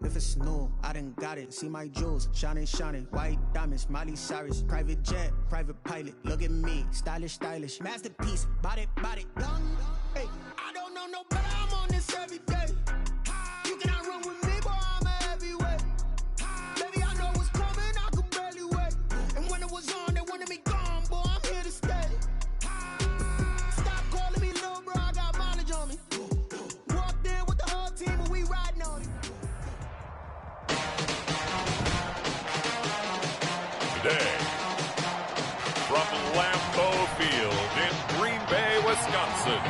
if it's new, I done got it. See my jewels, shining, shining. White diamonds, Miley Cyrus. Private jet, private pilot. Look at me, stylish, stylish. Masterpiece, body, body. Young, hey, I don't know no better. I'm on this every day. You cannot run with me, boy, I'm a heavyweight. Baby, I know what's coming, I could barely wait. And when it was on, they wanted me gone, boy, I'm here to stay. Stop calling me little bro, I got mileage on me. Walked in with the whole team, and we riding on it. Today, from Lambeau Field in Green Bay, Wisconsin,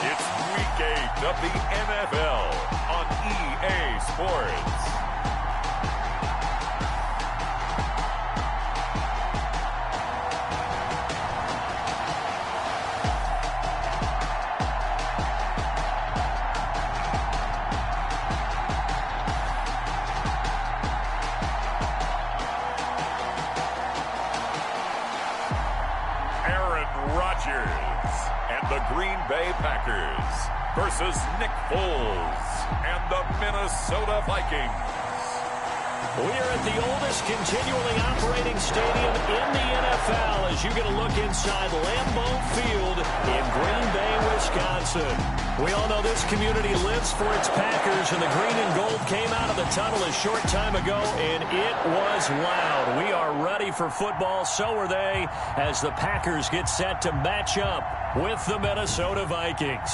it's Week 8 of the NFL on EA Sports. Green Bay Packers versus Nick Foles and the Minnesota Vikings. We are at the oldest continually operating stadium in the NFL as you get a look inside Lambeau Field in Green Bay, Wisconsin. We all know this community lives for its Packers, and the green and gold came out of the tunnel a short time ago, and it was loud. We are ready for football, so are they, as the Packers get set to match up with the Minnesota Vikings.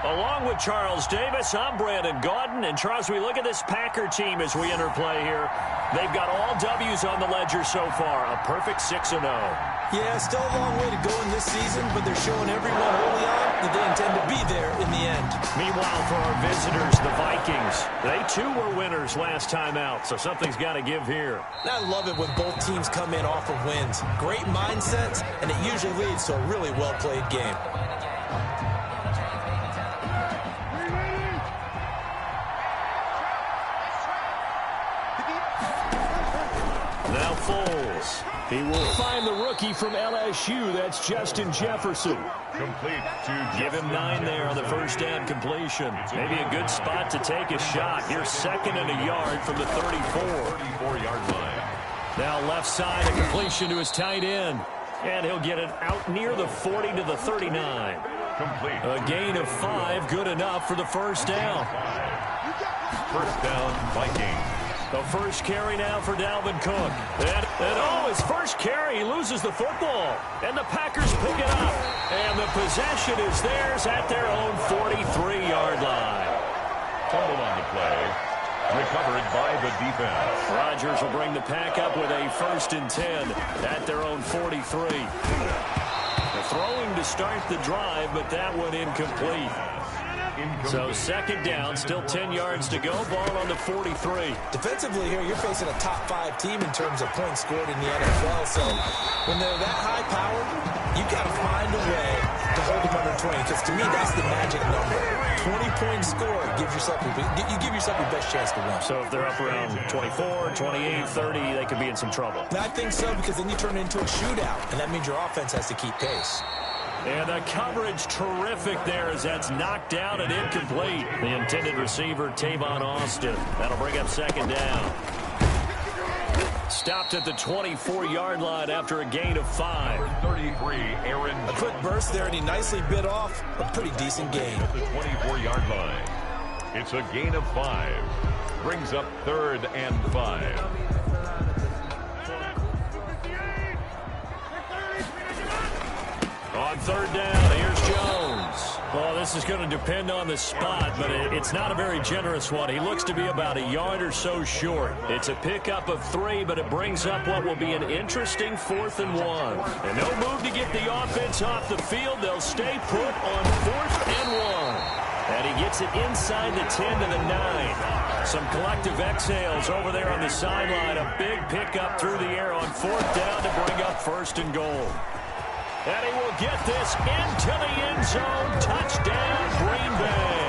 Along with Charles Davis, I'm Brandon Gaudin. And Charles, we look at this Packer team as we enter play here. They've got all W's on the ledger so far, a perfect 6-0. Yeah, still a long way to go in this season, but they're showing everyone early on that they intend to be there in the end. Meanwhile, for our visitors, the Vikings, they too were winners last time out, so something's got to give here. I love it when both teams come in off of wins. Great mindsets, and it usually leads to a really well-played game. Now Foles. He will find the rookie from LSU. That's Justin Jefferson. Complete to Give him 9 there on the first down completion. Maybe a good spot to take a shot. Here's 2nd and a yard from the 34-yard line. Now left side, a completion to his tight end. And he'll get it out near the 40 to the 39. Complete. A gain of 5, good enough for the first down. First down, Vikings. The first carry now for Dalvin Cook. And his first carry, he loses the football. And the Packers pick it up. And the possession is theirs at their own 43-yard line. Fumble on the play. Recovered by the defense. Rodgers will bring the Pack up with a 1st and 10 at their own 43. They're throwing to start the drive, but that one incomplete. So 2nd down, still 10 yards to go. Ball on the 43. Defensively here, you're facing a top 5 team in terms of points scored in the NFL. So when they're that high powered, you got to find a way to hold them under 20. Because to me, that's the magic number. 20-point score, you give yourself your best chance to win. So if they're up around 24, 28, 30, they could be in some trouble. And I think so, because then you turn it into a shootout, and that means your offense has to keep pace. And the coverage terrific there as that's knocked down and incomplete. The intended receiver, Tavon Austin. That'll bring up 2nd down. Stopped at the 24-yard line after a gain of 5. 33, Aaron. A quick burst there, and he nicely bit off a pretty decent gain. At the 24-yard line. It's a gain of 5. Brings up 3rd and 5. On 3rd down, here's Jones. Well, this is going to depend on the spot, but it's not a very generous one. He looks to be about a yard or so short. It's a pickup of 3, but it brings up what will be an interesting 4th and 1. And no move to get the offense off the field. They'll stay put on 4th and 1. And he gets it inside the 10 to the 9. Some collective exhales over there on the sideline. A big pickup through the air on 4th down to bring up 1st and goal. And he will get this into the end zone. Touchdown, Green Bay.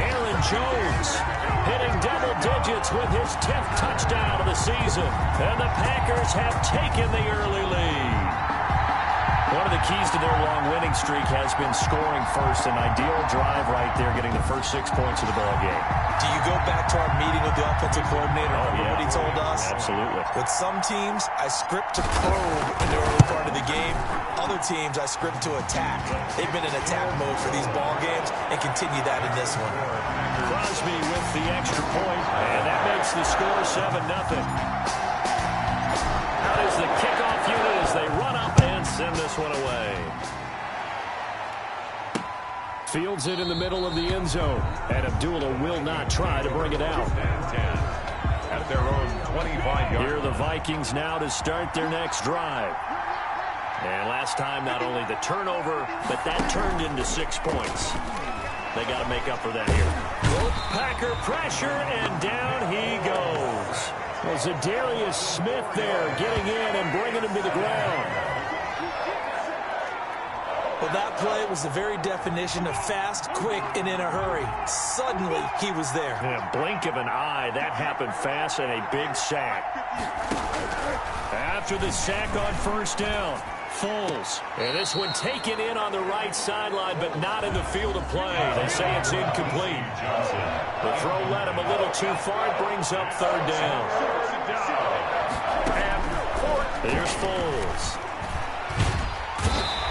Aaron Jones hitting double digits with his 10th touchdown of the season. And the Packers have taken the early lead. One of the keys to their long winning streak has been scoring first. An ideal drive right there, getting the first 6 points of the ball game. Do you go back to our meeting with the offensive coordinator? Remember what he told us? Absolutely. With some teams, I script to probe in the early part of the game. Other teams, I script to attack. They've been in attack mode for these ball games and continue that in this one. Crosby with the extra point, and that makes the score 7-0. That is the kickoff unit as they run up and send this one away. Fields it in the middle of the end zone, and Abdullah will not try to bring it out. At their own 25 yards. Here are the Vikings now to start their next drive. And last time, not only the turnover, but that turned into 6 points. They got to make up for that here. Packer pressure, and down he goes. Well, Zadarius Smith there getting in and bringing him to the ground. Well, that play was the very definition of fast, quick, and in a hurry. Suddenly, he was there. In a blink of an eye, that happened fast, and a big sack. After the sack on first down, Foles. And this one taken in on the right sideline, but not in the field of play. They say it's incomplete. The throw led him a little too far. It brings up third down. And here's Foles.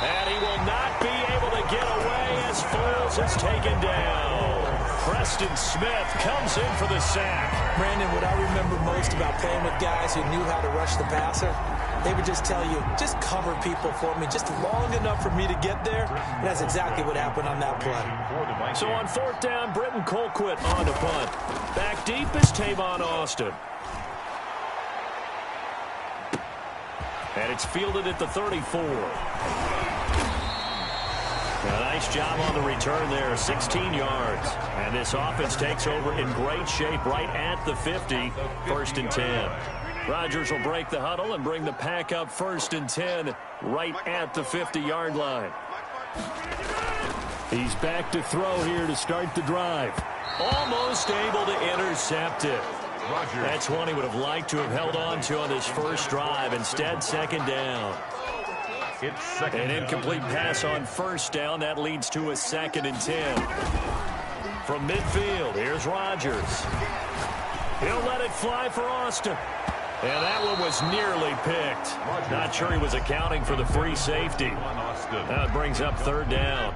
And he will not be able to get away as Foles is taken down. Preston Smith comes in for the sack. Brandon, what I remember most about playing with guys who knew how to rush the passer, they would just tell you, just cover people for me just long enough for me to get there. And that's exactly what happened on that play. So on fourth down, Britton Colquitt on to punt. Back deep is Tavon Austin. And it's fielded at the 34. A nice job on the return there, 16 yards. And this offense takes over in great shape right at the 50, 1st and 10. Rodgers will break the huddle and bring the pack up 1st and 10 right at the 50-yard line. He's back to throw here to start the drive. Almost able to intercept it. That's one he would have liked to have held on to on this first drive. Instead, 2nd down. An incomplete pass on first down. That leads to a 2nd and 10. From midfield, here's Rodgers. He'll let it fly for Austin. And that one was nearly picked. Not sure he was accounting for the free safety. Now it brings up 3rd down.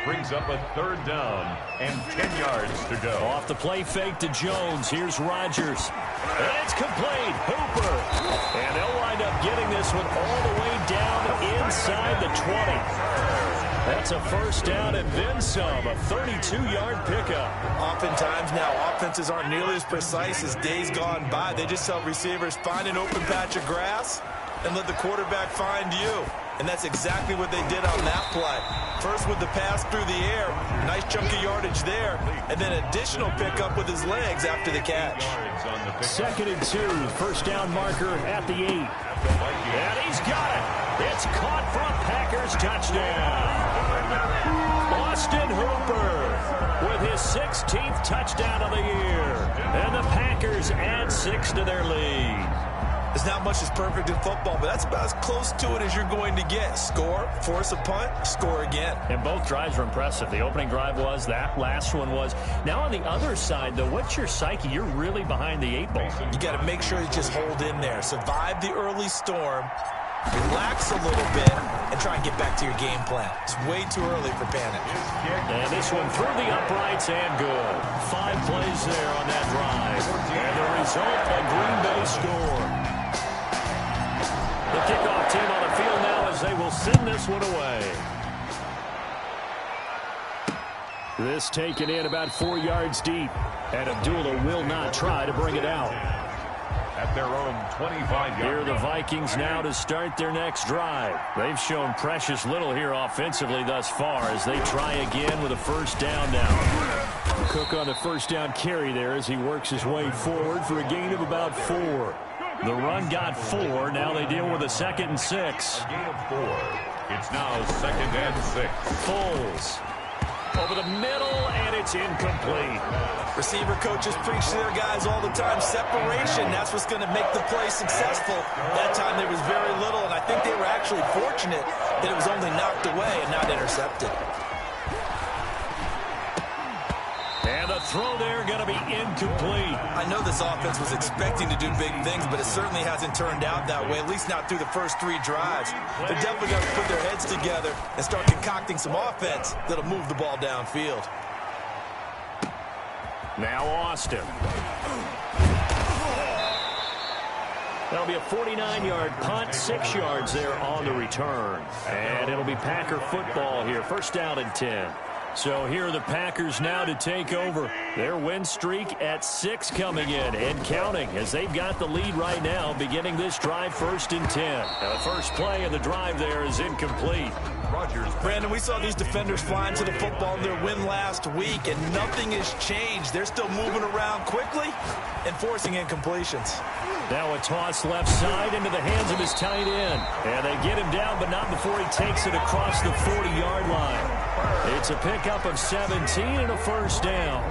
Brings up a 3rd down and 10 yards to go. Off the play fake to Jones. Here's Rodgers. And it's complete. Hooper. And they'll wind up getting this one all the way down inside the 20. That's a 1st down and then some. A 32-yard pickup. Oftentimes now, offenses aren't nearly as precise as days gone by. They just tell receivers, find an open patch of grass and let the quarterback find you. And that's exactly what they did on that play. First with the pass through the air. Nice chunk of yardage there. And then additional pickup with his legs after the catch. 2nd and 2. 1st down marker at the 8. And he's got it. It's caught for a Packers touchdown. Austin Hooper with his 16th touchdown of the year. And the Packers add 6 to their lead. There's not much that's perfect in football, but that's about as close to it as you're going to get. Score, force a punt, score again. And both drives were impressive. The opening drive was, that last one was. Now on the other side, though, what's your psyche? You're really behind the 8 ball. You got to make sure you just hold in there. Survive the early storm, relax a little bit, and try and get back to your game plan. It's way too early for panic. And this one through the uprights and good. 5 plays there on that drive. And the result, a Green Bay score. The kickoff team on the field now as they will send this one away. This taken in about 4 yards deep. And Abdullah will not try to bring it out. At their own 25-yard Here are the line. Vikings now to start their next drive. They've shown precious little here offensively thus far as they try again with a 1st down now. Cook on the 1st down carry there as he works his way forward for a gain of about 4. The run got 4. Now they deal with a 2nd and 6. A gain of 4. It's now 2nd and 6. Foles. over the middle, and it's incomplete. Receiver coaches preach to their guys all the time. Separation, that's what's going to make the play successful. That time there was very little, and I think they were actually fortunate that it was only knocked away and not intercepted. And the throw there going to be incomplete. I know this offense was expecting to do big things, but it certainly hasn't turned out that way, at least not through the first 3 drives. They're definitely going to put their heads together and start concocting some offense that'll move the ball downfield. Now Austin. That'll be a 49-yard punt, 6 yards there on the return. And it'll be Packer football here, first down and 10. So here are the Packers now to take over. Their win streak at 6 coming in and counting as they've got the lead right now beginning this drive first and 10. Now the first play of the drive there is incomplete. Brandon, we saw these defenders flying to the football in their win last week, and nothing has changed. They're still moving around quickly and forcing incompletions. Now a toss left side into the hands of his tight end. And they get him down, but not before he takes it across the 40-yard line. It's a pickup of 17 and a first down.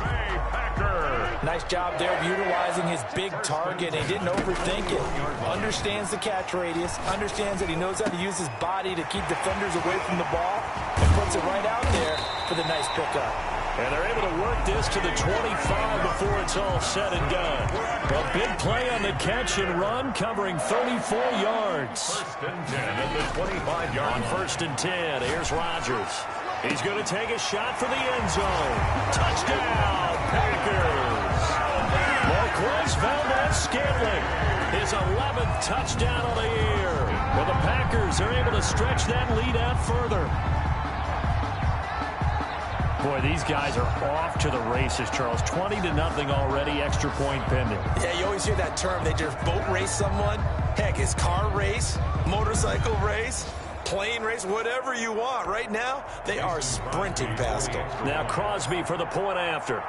Nice job there of utilizing his big target. He didn't overthink it. Understands the catch radius. Understands that he knows how to use his body to keep defenders away from the ball. And puts it right out there for the nice pickup. And they're able to work this to the 25 before it's all said and done. A big play on the catch and run, covering 34 yards. First and 10 at the 25-yard On first and 10, here's Rodgers. He's going to take a shot for the end zone. Touchdown, Packers. Marquez Valdes-Scantling, his 11th touchdown of the year. Well, the Packers are able to stretch that lead out further. Boy, these guys are off to the races, Charles. 20-0 already, extra point pending. Yeah, you always hear that term. They just boat race someone. Heck, it's car race, motorcycle race, plane race, whatever you want. Right now, they are sprinting past them. Now Crosby for the point after.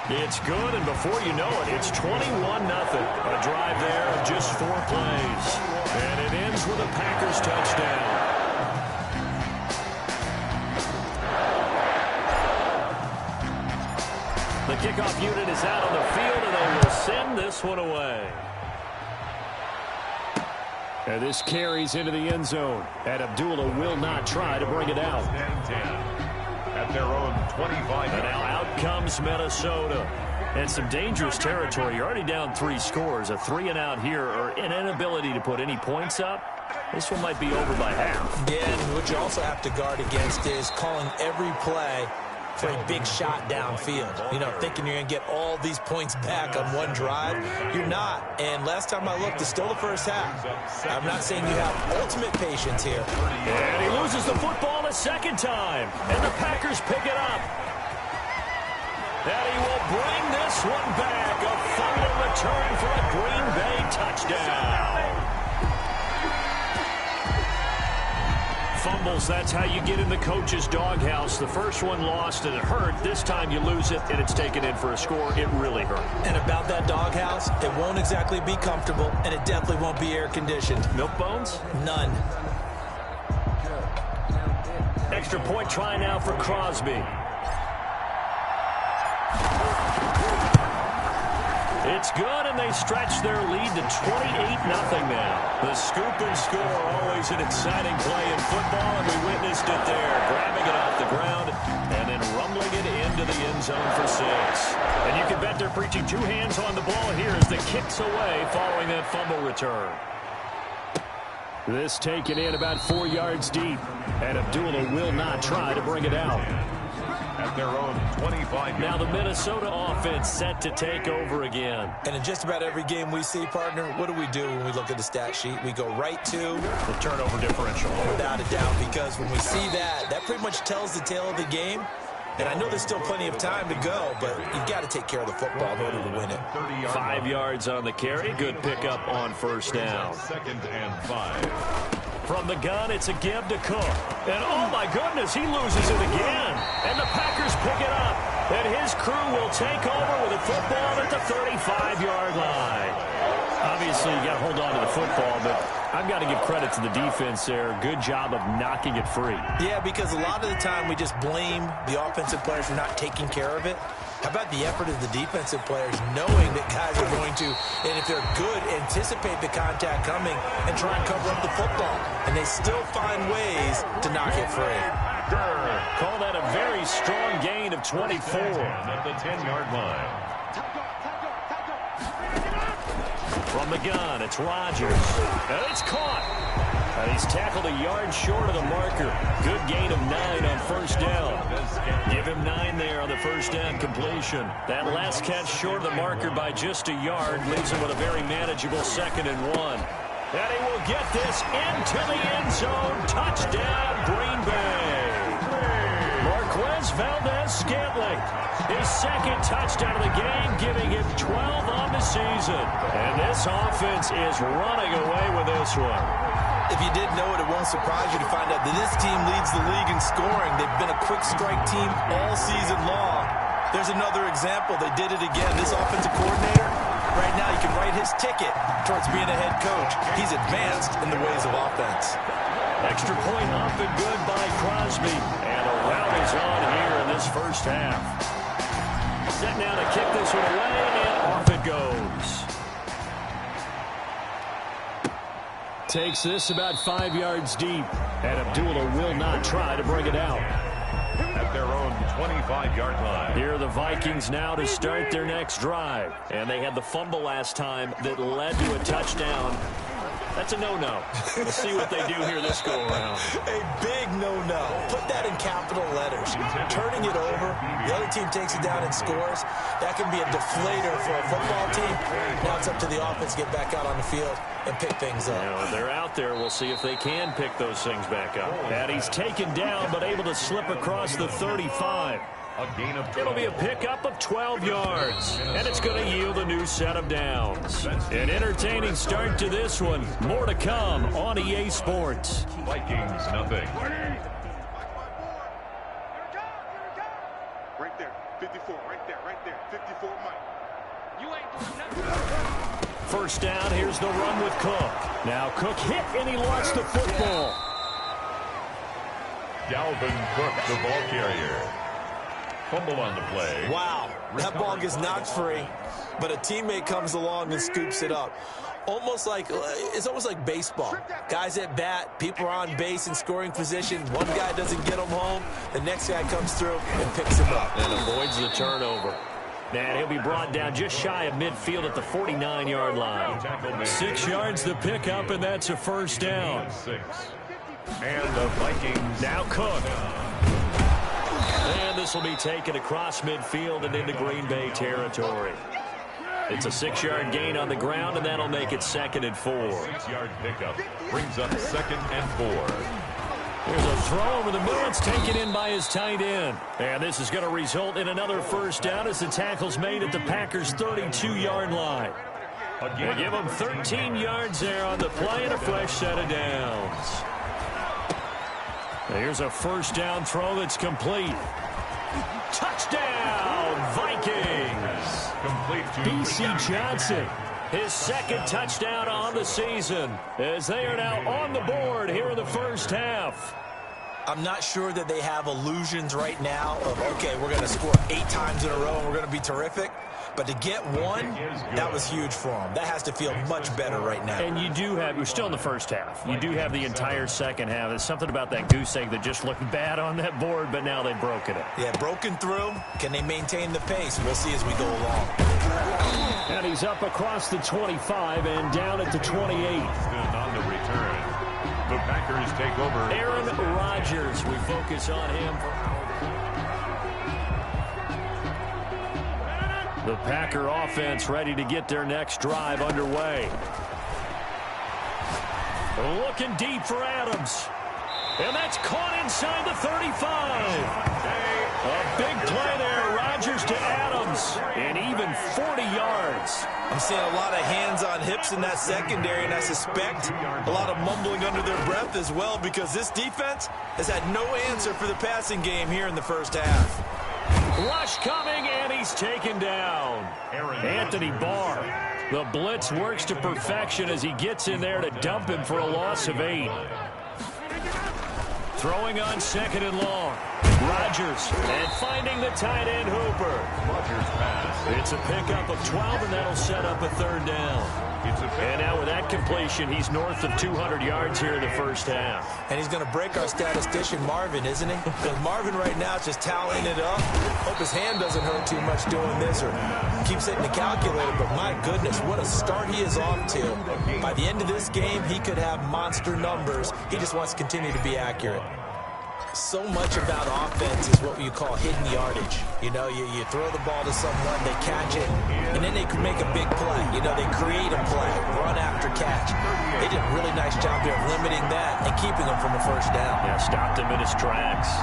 It's good, and before you know it, it's 21-0. A drive there of just 4 plays. And it ends with a Packers touchdown. The kickoff unit is out on the field, and they will send this one away. And this carries into the end zone. And Abdullah will not try to bring it out. At their own 25. And now out comes Minnesota. And some dangerous territory. You're already down 3 scores. A 3-and-out here, or an inability to put any points up. This one might be over by half. Yeah, and what you also have to guard against is calling every play for a big shot downfield. You know, thinking you're going to get all these points back on one drive. You're not. And last time I looked, it's still the first half. I'm not saying you have ultimate patience here. And he loses the football a second time. And the Packers pick it up. And he will bring this one back. A fumble return for a Green Bay touchdown. Fumbles, that's how you get in the coach's doghouse. The first one lost and it hurt. This time you lose it and it's taken in for a score. It really hurt. And about that doghouse, it won't exactly be comfortable, and it definitely won't be air-conditioned. Milk bones? None. Extra point try now for Crosby. It's good, and they stretch their lead to 28-0 now. The scoop and score, always an exciting play in football, and we witnessed it there. Grabbing it off the ground and then rumbling it into the end zone for 6. And you can bet they're preaching 2 hands on the ball here as the kick's away following that fumble return. This taken in about 4 yards deep, and Abdullah will not try to bring it out. At their own 25. Now the Minnesota offense set to take over again. And in just about every game we see, partner, what do we do when we look at the stat sheet? We go right to the turnover differential. Without a doubt, because when we see that, that pretty much tells the tale of the game. And I know there's still plenty of time to go, but you've got to take care of the football in order to win it. 5 yards on the carry. Good pickup on first down. 2nd and 5. From the gun, it's a give to Cook. And, oh, my goodness, he loses it again. And the Packers pick it up. And his crew will take over with a football at the 35-yard line. Obviously, you got to hold on to the football, but I've got to give credit to the defense there. Good job of knocking it free. Yeah, because a lot of the time we just blame the offensive players for not taking care of it. How about the effort of the defensive players knowing that guys are going to, and if they're good, anticipate the contact coming and try and cover up the football. And they still find ways to knock it free. Call that a very strong gain of 24. At the 10-yard line. From the gun, it's Rodgers. And it's caught. And he's tackled a yard short of the marker. Good gain of 9 on first down. Give him 9 there on the first down completion. That last catch short of the marker by just a yard leaves him with a very manageable 2nd and 1. And he will get this into the end zone. Touchdown, Green Bay. Marquez Valdez-Scantling, his 2nd touchdown of the game, giving him 12 on the season. And this offense is running away with this one. If you didn't know it, it won't surprise you to find out that this team leads the league in scoring. They've been a quick strike team all season long. There's another example. They did it again. This offensive coordinator, right now you can write his ticket towards being a head coach. He's advanced in the ways of offense. Extra point up and good by Crosby. And a rout is on here in this first half. Set now to kick this one away, and off it goes. Takes this about 5 yards deep. And Abdullah will not try to bring it out. At their own 25-yard line. Here are the Vikings now to start their next drive. And they had the fumble last time that led to a touchdown. That's a no-no. We'll see what they do here this go-around. A big no-no. Put that in capital letters. Turning it over, the other team takes it down and scores. That can be a deflator for a football team. Now it's up to the offense to get back out on the field and pick things up. You know, they're out there. We'll see if they can pick those things back up. And he's taken down, but able to slip across the 35. A gain of 12. It'll be a pickup of 12 yards, and it's going to yield a new set of downs. An entertaining start to this one. More to come on EA Sports. Vikings, nothing. Right there, 54, right there, 54, Mike. You ain't doing nothing. First down, here's the run with Cook. Now Cook hit, and he lost the football. Dalvin Cook, the ball carrier. Fumble on the play. Wow, that ball gets knocked free, but a teammate comes along and scoops it up. It's almost like baseball. Guys at bat, people are on base in scoring position. One guy doesn't get them home. The next guy comes through and picks him up. And avoids the turnover. And he'll be brought down just shy of midfield at the 49-yard line. 6 yards the pickup, and that's a first down. 6. And the Vikings. Now Cook. And this will be taken across midfield and into Green Bay territory. It's a 6-yard gain on the ground, and that'll make it 2nd and 4. 6-yard pickup brings up 2nd and 4. There's a throw over the middle. It's taken in by his tight end. And this is going to result in another first down as the tackle's made at the Packers' 32-yard line. They give them 13 yards there on the play and a fresh set of downs. Here's a first down throw that's complete. Touchdown, Vikings! Complete to B.C. Johnson, his 2nd touchdown on the season, as they are now on the board here in the first half. I'm not sure that they have illusions right now of, okay, we're going to score 8 times in a row and we're going to be terrific. But to get one, that was huge for them. That has to feel much better right now. And you do have, we're still in the first half. You do have the entire second half. There's something about that goose egg that just looked bad on that board, but now they've broken it. Yeah, broken through. Can they maintain the pace? We'll see as we go along. And he's up across the 25 and down at the 28. on the return. The Packers take over. Aaron Rodgers, we focus on him. The Packer offense ready to get their next drive underway. Looking deep for Adams. And that's caught inside the 35. A big play there. Rodgers to Adams. And even 40 yards. I'm seeing a lot of hands on hips in that secondary, and I suspect a lot of mumbling under their breath as well, because this defense has had no answer for the passing game here in the first half. Rush coming, and he's taken down. Anthony Barr. The blitz works to perfection as he gets in there to dump him for a loss of 8. Throwing on 2nd and long. Rodgers, and finding the tight end Hooper. Rodgers pass. It's a pickup of 12, and that'll set up a 3rd down. And now with that completion, he's north of 200 yards here in the first half. And he's going to break our statistician Marvin, isn't he? Because Marvin right now is just tallying it up. Hope his hand doesn't hurt too much doing this or keeps hitting the calculator. But my goodness, what a start he is off to. By the end of this game, he could have monster numbers. He just wants to continue to be accurate. So much about offense is what you call hidden yardage. You know, you throw the ball to someone, they catch it, and then they can make a big play. You know, they create a play, run after catch. They did a really nice job there of limiting that and keeping them from a 1st down. Yeah, stopped him in his tracks.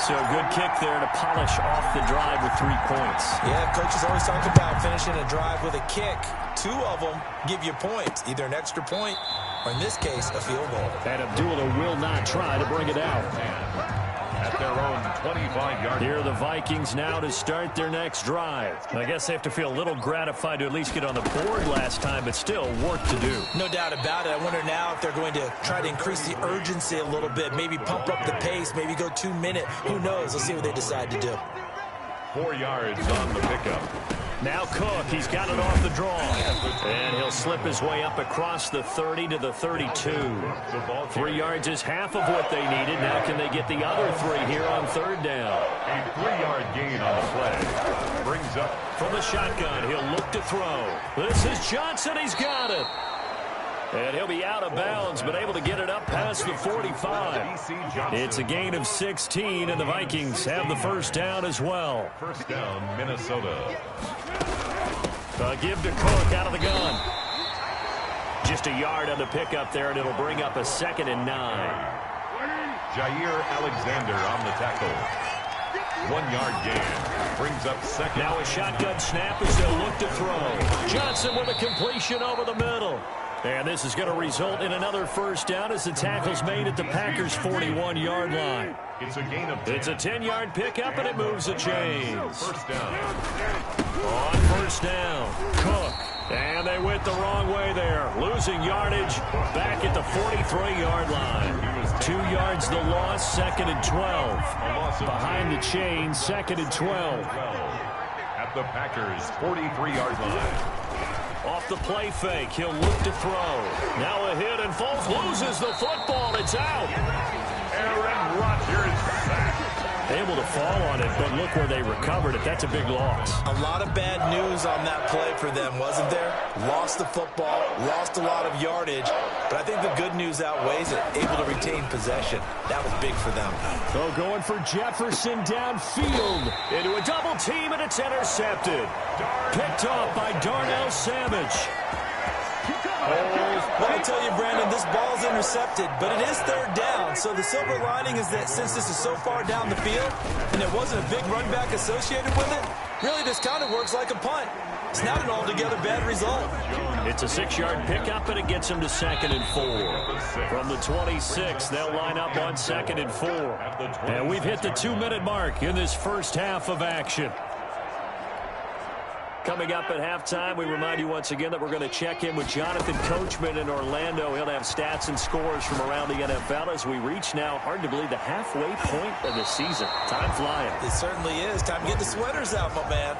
So a good kick there to polish off the drive with 3 points. Yeah, coaches always talk about finishing a drive with a kick. 2 of them give you points, either an extra point or, in this case, a field goal. And Abdullah will not try to bring it out. At their own 25-yard. Here are the Vikings now to start their next drive. I guess they have to feel a little gratified to at least get on the board last time, but still work to do. No doubt about it. I wonder now if they're going to try to increase the urgency a little bit, maybe pump up the pace, maybe go 2-minute. Who knows? Let's see what they decide to do. 4 yards on the pickup. Now Cook, he's got it off the draw. And he'll slip his way up across the 30 to the 32. 3 yards is half of what they needed. Now can they get the other 3 here on 3rd down? A 3-yard gain on the play. Brings up from the shotgun. He'll look to throw. This is Johnson. He's got it. And he'll be out of bounds, but able to get it up past the 45. It's a gain of 16, and the Vikings have the 1st down as well. 1st down, Minnesota. Give to Cook out of the gun. Just a yard on the pickup there, and it'll bring up a 2nd and 9. Jair Alexander on the tackle. 1-yard gain. Brings up 2nd. Now a shotgun snap as they'll look to throw. Johnson with a completion over the middle. And this is going to result in another 1st down as the tackle's made at the Packers' 41-yard line. It's a gain of 10. It's a 10-yard pickup, and it moves the chains. 1st down. On 1st down, Cook. And they went the wrong way there. Losing yardage back at the 43-yard line. 2 yards the loss, 2nd and 12. Behind the chains, 2nd and 12. At the Packers' 43-yard line. Off the play fake, he'll look to throw. Now a hit, and Foles loses the football. It's out. Aaron Rodgers sacked. Able to fall on it, but look where they recovered it. That's a big loss. A lot of bad news on that play for them, wasn't there? Lost the football, lost a lot of yardage, but I think the good news outweighs it. Able to retain possession. That was big for them. So going for Jefferson downfield. Into a double team, and it's intercepted. Picked off by Darnell Savage. Let me tell you, Brandon, this ball's intercepted, but it is 3rd down. So the silver lining is that since this is so far down the field and there wasn't a big run back associated with it, really this kind of works like a punt. It's not an altogether bad result. It's a 6-yard pickup, and it gets them to 2nd and 4. From the 26, they'll line up on 2nd and 4. And we've hit the 2-minute mark in this first half of action. Coming up at halftime, we remind you once again that we're going to check in with Jonathan Coachman in Orlando. He'll have stats and scores from around the NFL as we reach now, hard to believe, the halfway point of the season. Time flying. It certainly is. Time to get the sweaters out, my man.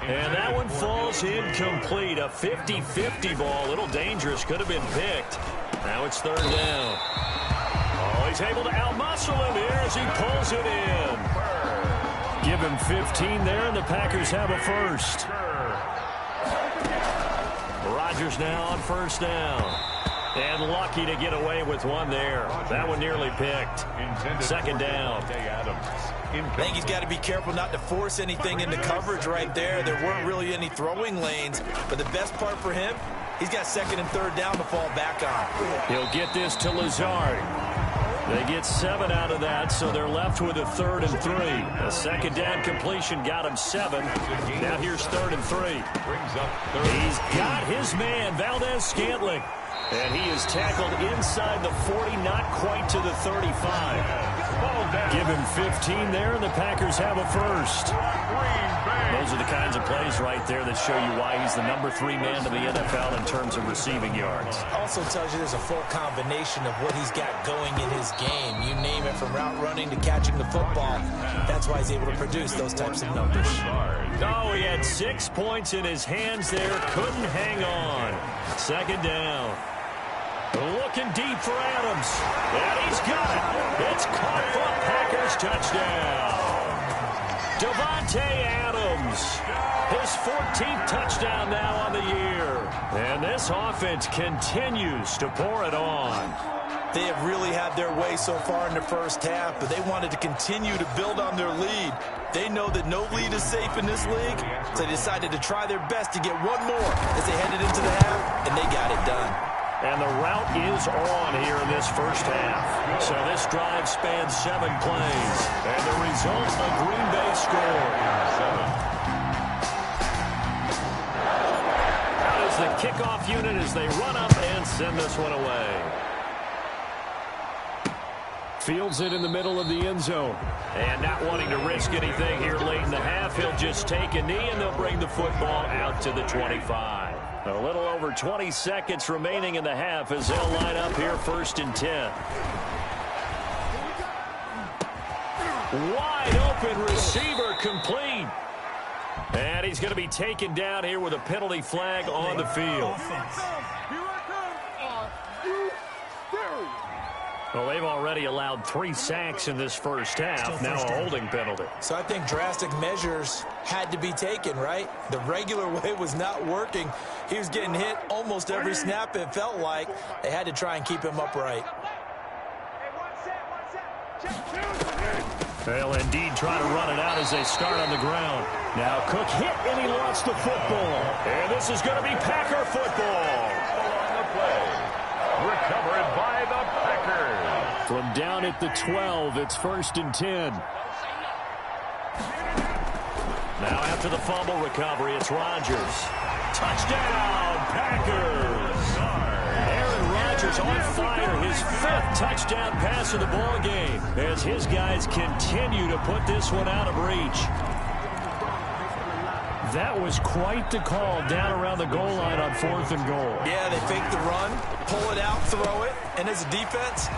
And that one falls incomplete. A 50-50 ball. A little dangerous. Could have been picked. Now it's 3rd down. Oh, he's able to outmuscle him here as he pulls it in. Give him 15 there, and the Packers have a 1st. Rodgers now on 1st down. And lucky to get away with one there. That one nearly picked. 2nd down. I think he's got to be careful not to force anything into coverage right there. There weren't really any throwing lanes. But the best part for him, he's got 2nd and 3rd down to fall back on. He'll get this to Lazard. They get 7 out of that, so they're left with a 3rd and 3. A 2nd down completion got him 7. Now here's 3rd and 3. He's got his man, Valdez-Scantling. And he is tackled inside the 40, not quite to the 35. Give him 15 there, and the Packers have a 1st. Those are the kinds of plays right there that show you why he's the #3 man to the NFL in terms of receiving yards. Also tells you there's a full combination of what he's got going in his game. You name it, from route running to catching the football. That's why he's able to produce those types of numbers. Oh, he had 6 points in his hands there. Couldn't hang on. Second down. Looking deep for Adams. And he's got it. It's caught for a Packers touchdown. Davante Adams. His 14th touchdown now on the year. And this offense continues to pour it on. They have really had their way so far in the first half, but they wanted to continue to build on their lead. They know that no lead is safe in this league, so they decided to try their best to get one more as they headed into the half, and they got it done. And the route is on here in this first half. So this drive spans 7 plays. And the result, a Green Bay score. That is the kickoff unit as they run up and send this one away. Fields it in the middle of the end zone. And not wanting to risk anything here late in the half, he'll just take a knee and they'll bring the football out to the 25. A little over 20 seconds remaining in the half as they'll line up here 1st and 10. Wide open receiver complete. And he's going to be taken down here with a penalty flag on the field. Well, they've already allowed 3 sacks in this first half. Now a holding penalty. So I think drastic measures had to be taken, right? The regular way was not working. He was getting hit almost every snap, it felt like. They had to try and keep him upright. They'll indeed try to run it out as they start on the ground. Now Cook hit and he lost the football. And this is going to be Packer football. On the play. Recovered by the Packers. From down at the 12, it's 1st and 10. Now after the fumble recovery, it's Rodgers. Touchdown, Packers! Aaron Rodgers on fire, his 5th touchdown pass of the ball game as his guys continue to put this one out of reach. That was quite the call down around the goal line on 4th and goal. Yeah, they fake the run, pull it out, throw it, and as a defense,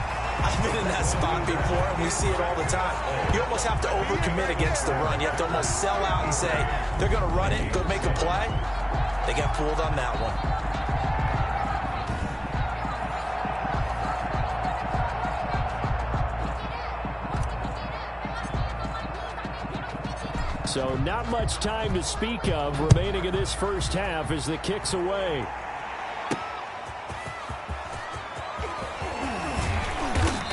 I've been in that spot before, and we see it all the time. You almost have to overcommit against the run. You have to almost sell out and say, they're going to run it, go make a play. They got fooled on that one. So not much time to speak of remaining in this first half as the kick's away.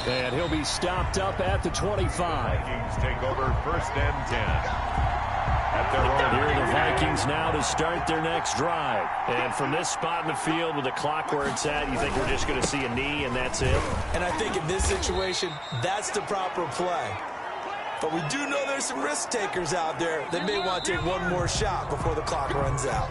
And he'll be stopped up at the 25. Vikings take over 1st and 10. At their own. Here are the Vikings now to start their next drive. And from this spot in the field with the clock where it's at, you think we're just going to see a knee and that's it? And I think in this situation, that's the proper play. But we do know there's some risk takers out there that may want to take one more shot before the clock runs out.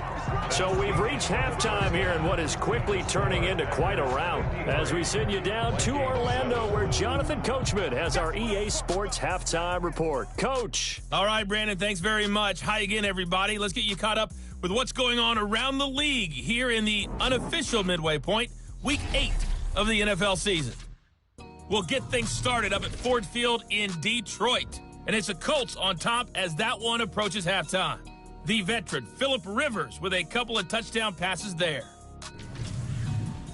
So we've reached halftime here in what is quickly turning into quite a rout as we send you down to Orlando where Jonathan Coachman has our EA Sports Halftime Report. Coach. All right, Brandon, thanks very much. Hi again, everybody. Let's get you caught up with what's going on around the league here in the unofficial midway point, Week 8 of the NFL season. We'll get things started up at Ford Field in Detroit. And it's the Colts on top as that one approaches halftime. The veteran, Phillip Rivers, with a couple of touchdown passes there.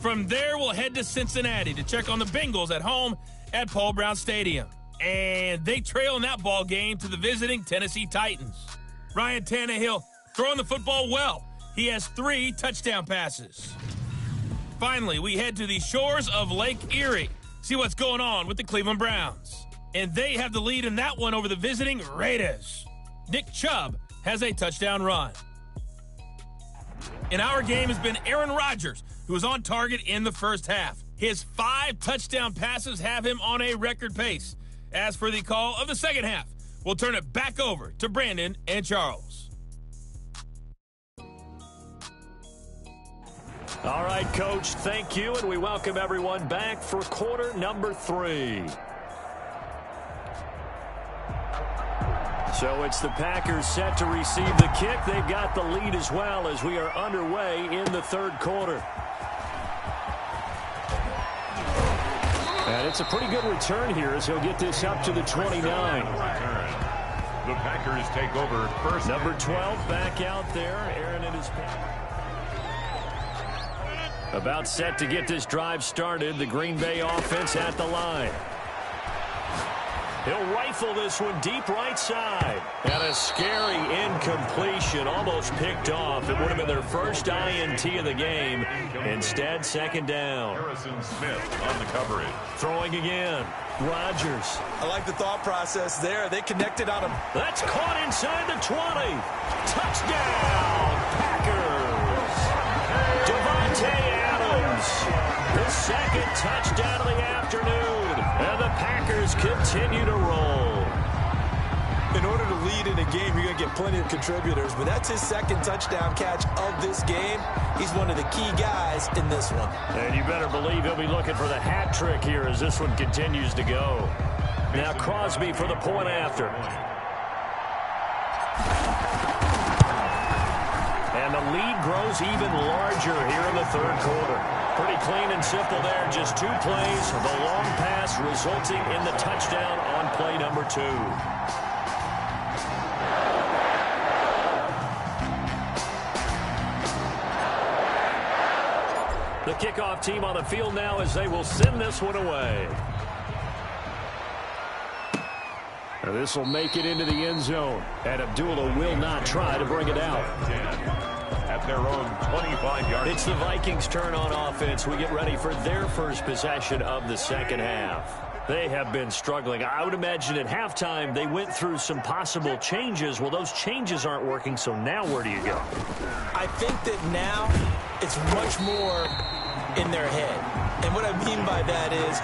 From there, we'll head to Cincinnati to check on the Bengals at home at Paul Brown Stadium. And they trail in that ball game to the visiting Tennessee Titans. Ryan Tannehill throwing the football well. He has 3 touchdown passes. Finally, we head to the shores of Lake Erie. See what's going on with the Cleveland Browns. And they have the lead in that one over the visiting Raiders. Nick Chubb has a touchdown run. In our game has been Aaron Rodgers, who was on target in the first half. His 5 touchdown passes have him on a record pace. As for the call of the second half, we'll turn it back over to Brandon and Charles. All right, Coach, thank you, and we welcome everyone back for quarter number 3. So it's the Packers set to receive the kick. They've got the lead as well as we are underway in the third quarter. And it's a pretty good return here as he'll get this up to the 29. The Packers take over first. Number 12 back out there. Aaron and his about set to get this drive started. The Green Bay offense at the line. He'll rifle this one deep right side. And a scary incompletion, almost picked off. It would have been their first INT of the game. Instead, second down. Harrison Smith on the coverage. Throwing again. Rodgers. I like the thought process there. They connected on him. That's caught inside the 20. Touchdown, Packers. Davante Adams. His second touchdown of the afternoon. And the Packers continue to roll. In order to lead in a game, you're going to get plenty of contributors, but that's his second touchdown catch of this game. He's one of the key guys in this one. And you better believe he'll be looking for the hat trick here as this one continues to go. Now Crosby for the point after. And the lead grows even larger here in the third quarter. Pretty clean and simple there. Just 2 plays. The long pass resulting in the touchdown on play number 2. The kickoff team on the field now as they will send this one away. Now this will make it into the end zone. And Abdullah will not try to bring it out. At their own 25-yard. It's the Vikings' turn on offense. We get ready for their first possession of the second half. They have been struggling. I would imagine at halftime they went through some possible changes. Well, those changes aren't working, so now where do you go? I think that now it's much more in their head. And what I mean by that is,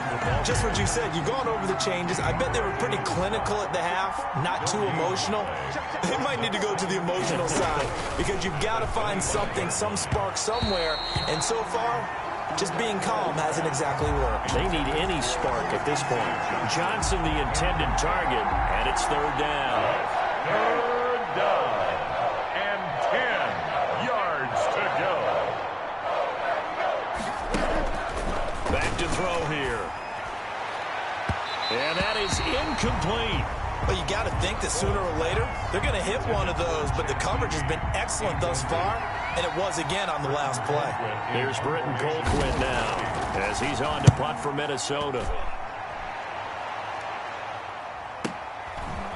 just what you said, you've gone over the changes. I bet they were pretty clinical at the half, not too emotional. They might need to go to the emotional side because you've got to find something, some spark somewhere. And so far, just being calm hasn't exactly worked. They need any spark at this point. Johnson, the intended target, and it's third down. Third down. And 10 yards to go. Back to throw here. And that is incomplete. Well, you got to think that sooner or later, they're going to hit one of those, but the coverage has been excellent thus far, and it was again on the last play. Here's Britton Colquitt now as he's on to punt for Minnesota.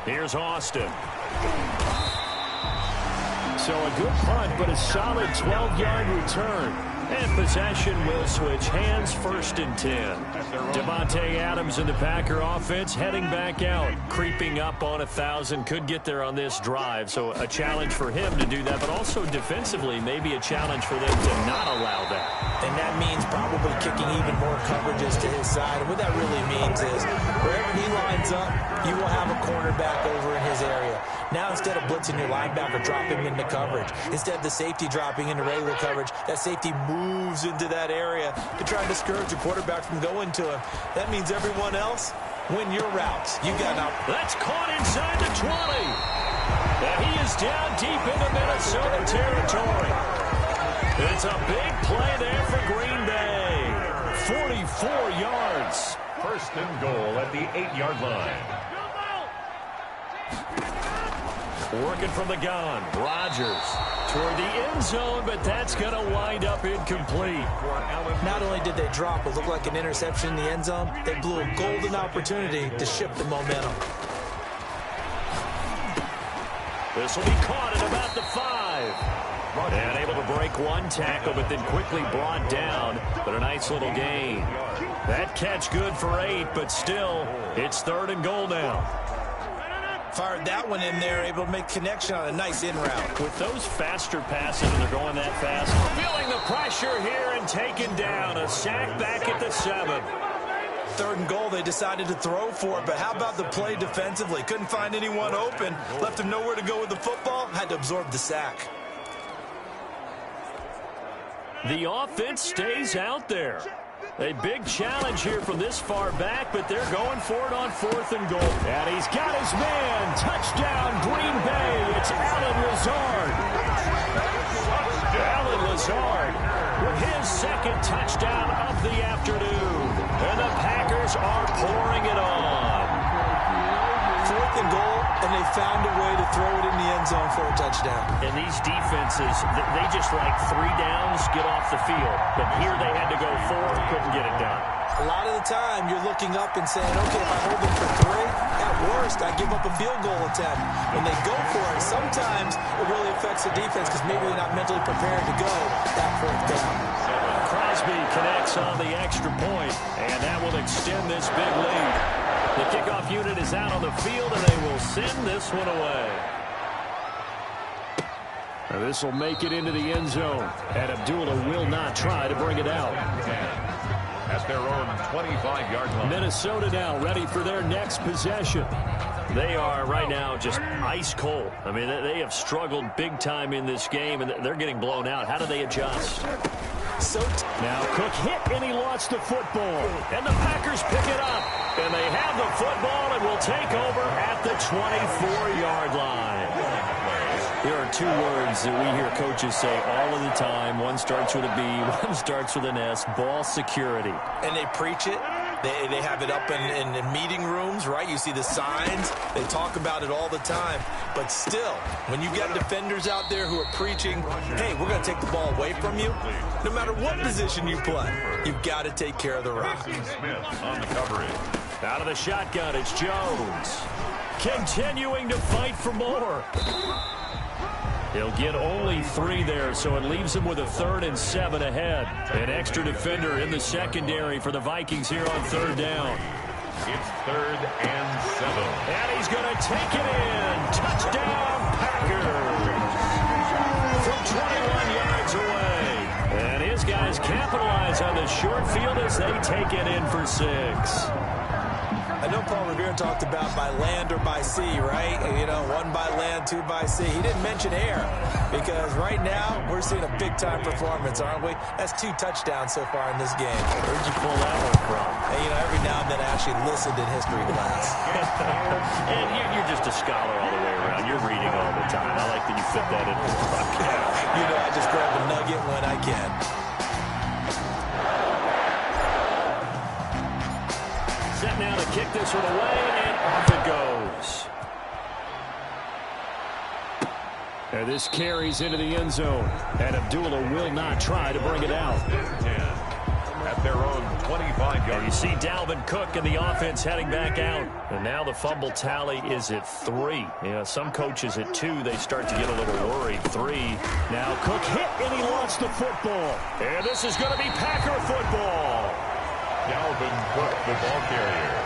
Here's Austin. So a good punt, but a solid 12-yard return. And possession will switch hands, 1st and 10. Davante Adams in the Packer offense heading back out, creeping up on 1,000. Could get there on this drive, so a challenge for him to do that, but also defensively maybe a challenge for them to not allow that. And that means probably kicking even more coverages to his side. And what that really means is wherever he lines up, you will have a cornerback over in his area. Now instead of blitzing your linebacker, drop him into coverage. Instead of the safety dropping into regular coverage, that safety moves into that area to try and discourage the quarterback from going to him. That means everyone else, win your routes. You got an opportunity. That's caught inside the 20. And he is down deep into Minnesota territory. It's a big play there for Green Bay. 44 yards. 1st and goal at the 8-yard line. Working from the gun. Rodgers toward the end zone, but that's going to wind up incomplete. Not only did they drop what looked like an interception in the end zone, they blew a golden opportunity to shift the momentum. This will be caught at about the 5. And able to break one tackle, but then quickly brought down. But a nice little gain. That catch good for 8, but still, it's 3rd and goal now. Fired that one in there, able to make connection on a nice in route. With those faster passes, and they're going that fast, feeling the pressure here and taken down. A sack back at the 7. 3rd and goal, they decided to throw for it, but how about the play defensively? Couldn't find anyone open, left him nowhere to go with the football, had to absorb the sack. The offense stays out there. A big challenge here from this far back, but they're going for it on 4th and goal. And he's got his man. Touchdown, Green Bay. It's Allen Lazard. Allen Lazard with his second touchdown of the afternoon. And the Packers are pouring it on. 4th and goal, and they found a way to throw it in the end zone for a touchdown. And these defenses, they just like 3 downs, get off the field. But here they had to go 4, couldn't get it done. A lot of the time, you're looking up and saying, okay, if I hold them for 3, at worst, I give up a field goal attempt. When they go for it, sometimes it really affects the defense because maybe they're not mentally prepared to go that 4th down. Crosby connects on the extra point, and that will extend this big lead. The kickoff unit is out on the field, and they will send this one away. This will make it into the end zone, and Abdullah will not try to bring it out. At their own 25-yard line. Minnesota now ready for their next possession. They are right now just ice cold. I mean, they have struggled big time in this game, and they're getting blown out. How do they adjust? Now Cook hit, and he lost the football. And the Packers pick it up. And they have the football and will take over at the 24-yard line. There are 2 words that we hear coaches say all of the time. One starts with a B, one starts with an S, ball security. And they preach it. They have it up in meeting rooms, right? You see the signs. They talk about it all the time. But still, when you got defenders out there who are preaching, hey, we're going to take the ball away from you, no matter what position you play, you've got to take care of the rock. Smith on the coverage. Out of the shotgun, it's Jones. Continuing to fight for more. He'll get only 3 there, so it leaves him with a 3rd and 7 ahead. An extra defender in the secondary for the Vikings here on 3rd down. It's 3rd and 7. And he's going to take it in. Touchdown, Packers. From 21 yards away. And his guys capitalize on the short field as they take it in for 6. I know Paul Revere talked about by land or by sea, right? You know, 1 by land, 2 by sea. He didn't mention air because right now we're seeing a big-time performance, aren't we? That's 2 touchdowns so far in this game. Where'd you pull that one from? And, you know, every now and then I actually listened in history class. And you're just a scholar all the way around. You're reading all the time. I like that you fit that into the podcast. You know, I just grab a nugget when I can. Set now to kick this one away, and off it goes. And this carries into the end zone, and Abdullah will not try to bring it out. At their own 25-yard. And you see Dalvin Cook and the offense heading back out. And now the fumble tally is at 3. You know, some coaches at 2, they start to get a little worried. 3. Now Cook hit, and he lost the football. And this is going to be Packer football. Dalvin Cook, the ball carrier.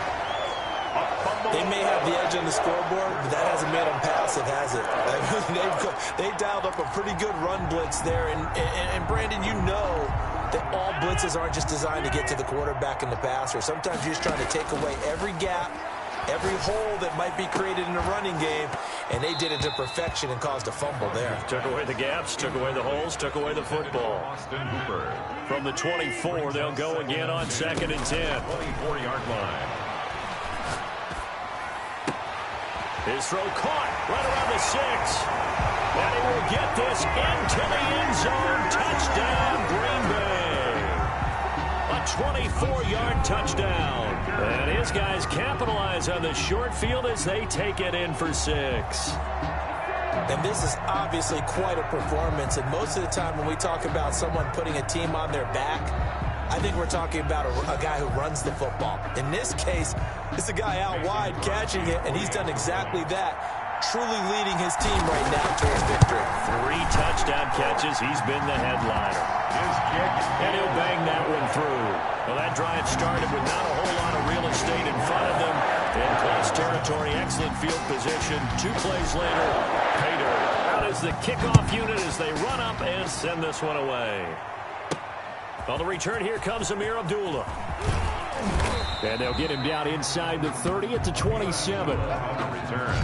They may have the edge on the scoreboard, but that hasn't made them passive, has it? They've dialed up a pretty good run blitz there. And Brandon, you know that all blitzes aren't just designed to get to the quarterback and the passer. Sometimes you're just trying to take away every gap, every hole that might be created in a running game, and they did it to perfection and caused a fumble there. Took away the gaps, took away the holes, took away the football. Austin Hooper. From the 24, they'll go again on 2nd and 10. 24-yard line. His throw caught right around the 6. And he will get this into the end zone. Touchdown, Green Bay. A 24-yard touchdown. And his guys capitalize on the short field as they take it in for 6. And this is obviously quite a performance. And most of the time when we talk about someone putting a team on their back, I think we're talking about a guy who runs the football. In this case, it's a guy out wide catching it, and he's done exactly that, truly leading his team right now towards victory. 3 touchdown catches. He's been the headliner. His kick. And he'll bang that one through. Well, that drive started with not a whole lot of real estate in front of them. In close territory, excellent field position. 2 plays later, pay dirt. Out is the kickoff unit as they run up and send this one away. On the return, here comes Amir Abdullah. And they'll get him down inside the 30 at the 27. On the return,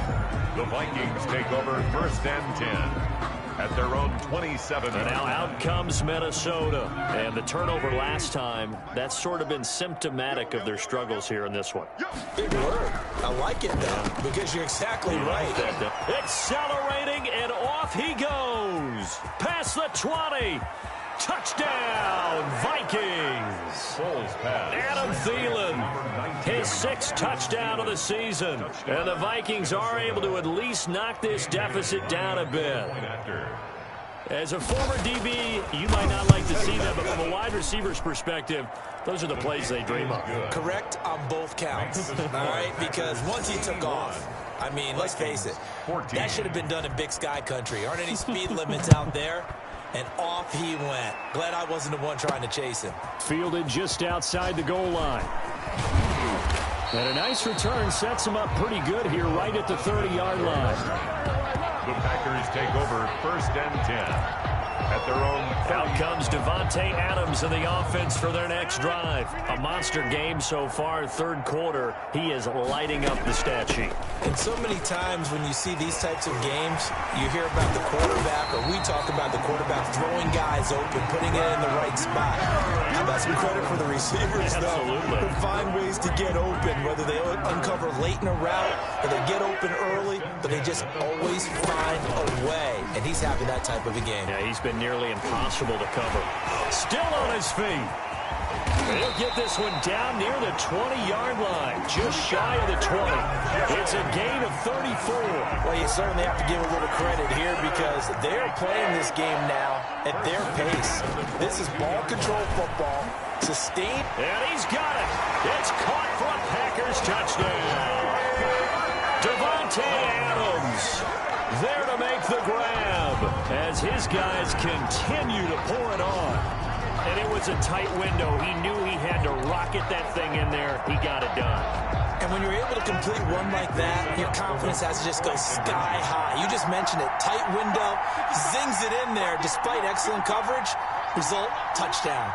the Vikings take over 1st and 10. at their own 27. And now out comes Minnesota. And the turnover last time, that's sort of been symptomatic of their struggles here in this one. Big word. I like it, though, because you're exactly right. Accelerating, and off he goes. Past the 20. Touchdown, Vikings. Adam Thielen, his 6th touchdown of the season. And the Vikings are able to at least knock this deficit down a bit. As a former DB, you might not like to see that, but from a wide receiver's perspective, those are the plays they dream of. Correct on both counts, all right? Because once he took off, I mean, let's face it, that should have been done in Big Sky country. Aren't any speed limits out there? And off he went. Glad I wasn't the one trying to chase him. Fielded just outside the goal line. And a nice return sets him up pretty good here right at the 30-yard line. The Packers take over 1st and 10. At their own. Out comes Devontae Adams in the offense for their next drive. A monster game so far, 3rd quarter. He is lighting up the stat sheet. And so many times when you see these types of games, you hear about the quarterback, or we talk about the quarterback throwing guys open, putting it in the right spot. How about some credit for the receivers, though? Absolutely. Who find ways to get open, whether they uncover late in a route, or they get open early, but they just always find a way. And he's having that type of a game. Yeah, he's been nearly impossible to cover. Still on his feet. He'll get this one down near the 20-yard line, just shy of the 20. It's a gain of 34. Well, you certainly have to give a little credit here because they're playing this game now at their pace. This is ball control football, sustained. And he's got it. It's caught for a Packers touchdown. Devontae Adams there to make the grab as his guys continue to pour it on. And it was a tight window. He knew he had to rocket that thing in there. He got it done. And when you're able to complete one like that, your confidence has to just go sky high. You just mentioned it. Tight window. Zings it in there despite excellent coverage. Result, touchdown.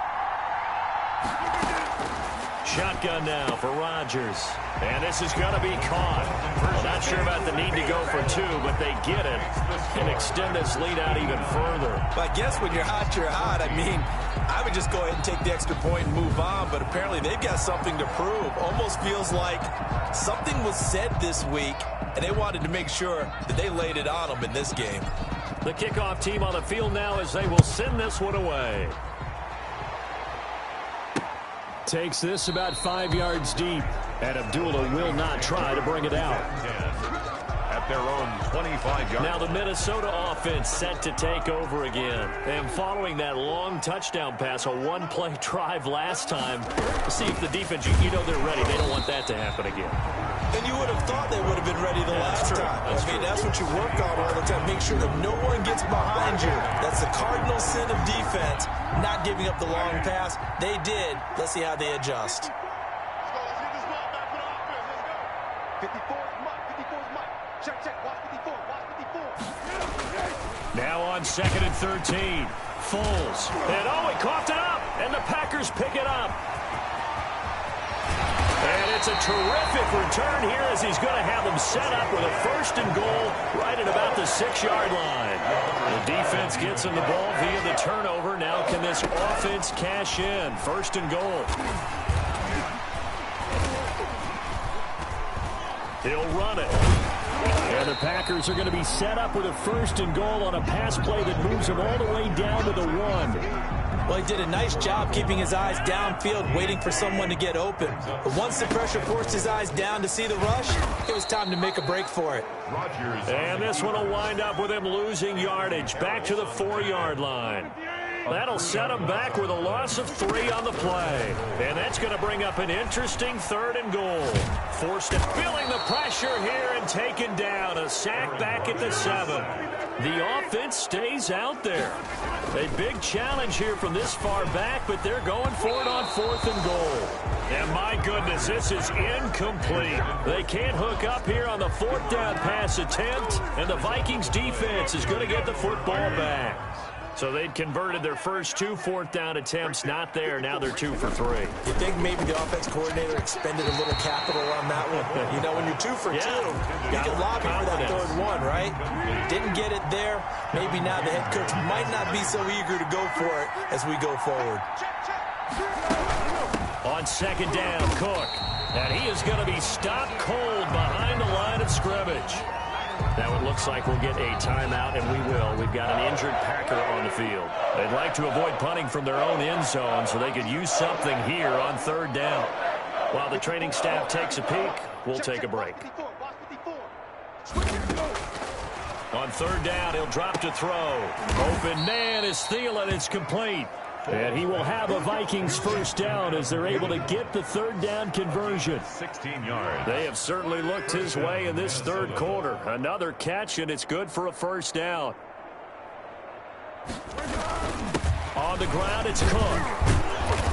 Shotgun now for Rodgers. And this is going to be caught. Not sure about the need to go for 2, but they get it and extend this lead out even further. But I guess when you're hot, you're hot. I mean, I would just go ahead and take the extra point and move on, but apparently they've got something to prove. Almost feels like something was said this week, and they wanted to make sure that they laid it on them in this game. The kickoff team on the field now as they will send this one away. Takes this about 5 yards deep, and Abdullah will not try to bring it out. At their own 25-yard. Now the Minnesota offense set to take over again. And following that long touchdown pass, a one-play drive last time, to see if the defense, you know they're ready. They don't want that to happen again. And you would have thought they would have been ready the last time. That's what you work on all the time. Make sure that no one gets behind you. That's the cardinal sin of defense, not giving up the long pass. They did. Let's see how they adjust. Let's get this ball back for the offense. Let's go. 54 is Mike. 54 is Mike. Check, check. Watch 54. Watch 54. Now on 2nd and 13. Foles. And he coughed it up. And the Packers pick it up. And it's a terrific return here as he's going to have them set up with a 1st and goal right at about the 6-yard line. The defense gets him the ball via the turnover. Now can this offense cash in? 1st and goal. He'll run it. And the Packers are going to be set up with a 1st and goal on a pass play that moves them all the way down to the 1. Well, he did a nice job keeping his eyes downfield, waiting for someone to get open. But once the pressure forced his eyes down to see the rush, it was time to make a break for it. And this one will wind up with him losing yardage back to the 4-yard line. That'll set him back with a loss of 3 on the play. And that's going to bring up an interesting 3rd and goal. Forced to feeling the pressure here and taken down. A sack back at the 7. The offense stays out there. A big challenge here from this far back, but they're going for it on 4th and goal. And my goodness, this is incomplete. They can't hook up here on the 4th down pass attempt, and the Vikings defense is going to get the football back. So they'd converted their first 2 fourth-down attempts. Not there. Now they're 2 for 3. You think maybe the offense coordinator expended a little capital on that one? You know, when you're 2 for 2, you can lobby for that third one, right? Didn't get it there. Maybe now the head coach might not be so eager to go for it as we go forward. On second down, Cook. And he is going to be stopped cold behind the line of scrimmage. Now it looks like we'll get a timeout, and we will. We've got an injured Packer on the field. They'd like to avoid punting from their own end zone so they could use something here on third down. While the training staff takes a peek, we'll take a break. On third down, he'll drop to throw. Open man is Thielen. It's complete. And he will have a Vikings first down as they're able to get the third down conversion. 16 yards. They have certainly looked his way in this third quarter. Another catch, and it's good for a first down. On the ground, it's Cook.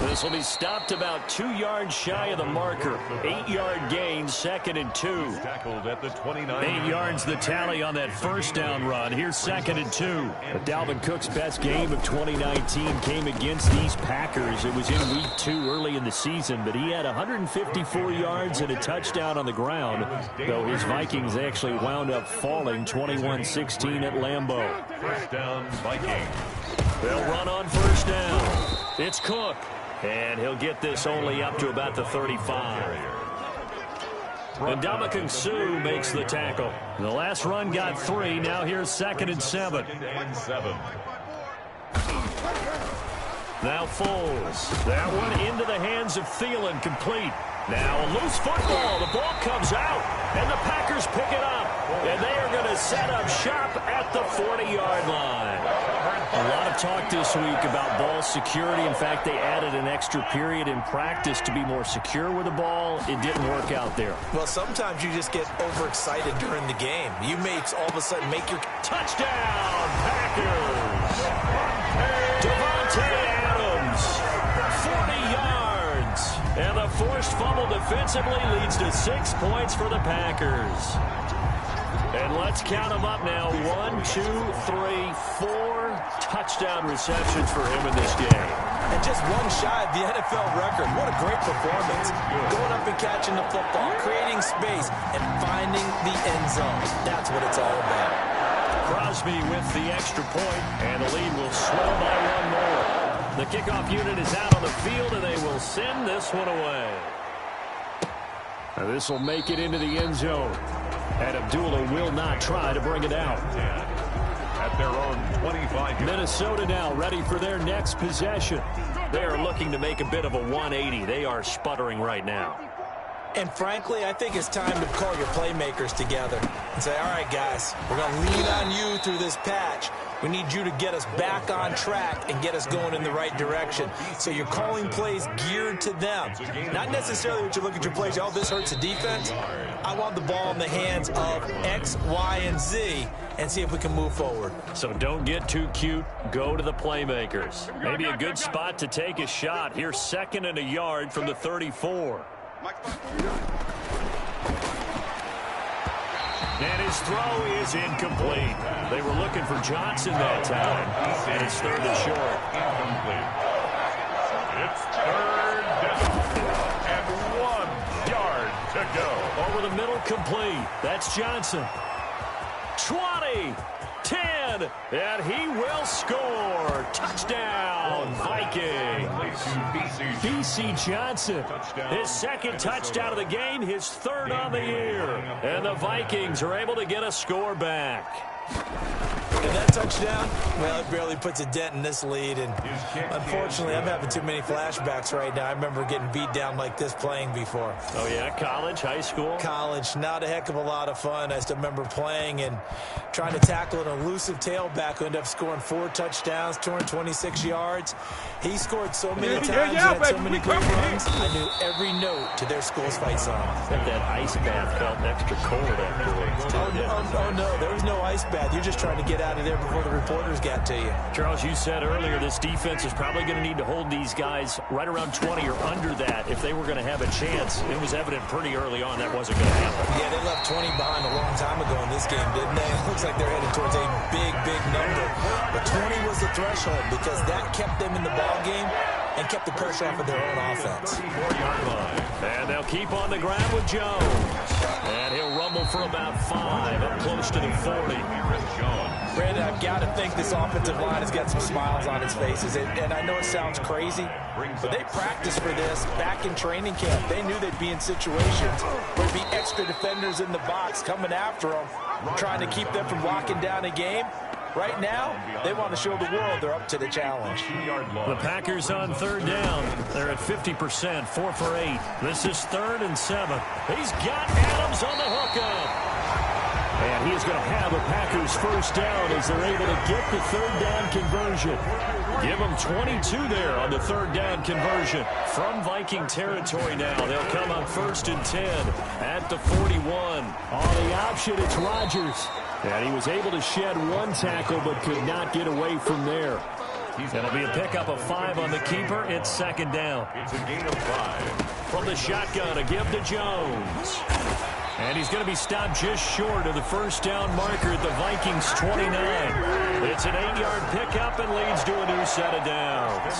This will be stopped about 2 yards shy of the marker. 8-yard gain, 2nd and 2. Tackled at the 29. 8 yards the tally on that first down run. Here's 2nd and 2. But Dalvin Cook's best game of 2019 came against these Packers. It was in week 2 early in the season, but he had 154 yards and a touchdown on the ground, though his Vikings actually wound up falling 21-16 at Lambeau. First down, Vikings. They'll run on first down. It's Cook. And he'll get this only up to about the 35. And Ndamukong Suh makes the tackle. The last run got 3. Now here's 2nd and 7. Now Foles. That one into the hands of Thielen, complete. Now a loose football. The ball comes out, and the Packers pick it up. And they are going to set up shop at the 40-yard line. A lot of talk this week about ball security. In fact, they added an extra period in practice to be more secure with the ball. It didn't work out there. Well, sometimes you just get overexcited during the game. You may all of a sudden make your touchdown, Packers. Davante Adams, 40 yards. And the forced fumble defensively leads to 6 points for the Packers. And let's count them up now. 1, 2, 3, 4 touchdown receptions for him in this game. And just one shy of the NFL record. What a great performance. Going up and catching the football, creating space, and finding the end zone. That's what it's all about. Crosby with the extra point, and the lead will swell by 1 more. The kickoff unit is out on the field, and they will send this one away. Now this will make it into the end zone. And Abdullah will not try to bring it out. At their own 25. Minnesota now ready for their next possession. They are looking to make a bit of a 180. They are sputtering right now. And frankly, I think it's time to call your playmakers together and say, all right, guys, we're going to lean on you through this patch. We need you to get us back on track and get us going in the right direction. So you're calling plays geared to them. Not necessarily what you look at your plays, oh, this hurts the defense. I want the ball in the hands of X, Y, and Z and see if we can move forward. So don't get too cute. Go to the playmakers. Maybe a good spot to take a shot. Here's 2nd and a yard from the 34. And his throw is incomplete. They were looking for Johnson that time. And it's 3rd and short. Incomplete. It's 3rd down. And 1 yard to go. Over the middle, complete. That's Johnson. 20, 10, and he will score. Touchdown, Vikings. B.C. Johnson, his 2nd touchdown of the game, his 3rd on the year. And the Vikings are able to get a score back. And that touchdown, well, it barely puts a dent in this lead. And unfortunately, I'm having too many flashbacks right now. I remember getting beat down like this playing before. Oh, yeah? College, high school? College. Not a heck of a lot of fun. I still remember playing and trying to tackle an elusive tailback who ended up scoring 4 touchdowns, 226 yards. He scored so many times and had so many great runs. I knew every note to their school's fight song. That ice bath felt extra cold afterwards. Oh, no. There was no ice bath. You're just trying to get out of there before the reporters got to you. Charles, you said earlier this defense is probably going to need to hold these guys right around 20 or under that if they were going to have a chance. It was evident pretty early on that wasn't going to happen. Yeah, they left 20 behind a long time ago in this game, didn't they? It looks like they're headed towards a big, big number. But 20 was the threshold because that kept them in the ball game and kept the pressure off of their own offense. 34-yard line. And they'll keep on the ground with Jones. And he'll rumble for about 5, up close to the 40. Brandon, I've got to think this offensive line has got some smiles on its faces. And I know it sounds crazy, but they practiced for this back in training camp. They knew they'd be in situations where there'd be extra defenders in the box coming after them, trying to keep them from locking down a game. Right now, they want to show the world they're up to the challenge. The Packers on third down. They're at 50%, 4 for 8. This is 3rd and 7. He's got Adams on the hookup. And he is going to have a Packers first down as they're able to get the third down conversion. Give them 22 there on the third down conversion. From Viking territory now, they'll come on 1st and 10 at the 41. On the option, it's Rodgers. And he was able to shed 1 tackle but could not get away from there. It'll be a pickup of 5 on the keeper. It's 2nd down. It's a gain of 5. From the shotgun, a give to Jones. And he's going to be stopped just short of the first down marker at the Vikings 29. It's an 8-yard pickup and leads to a new set of downs.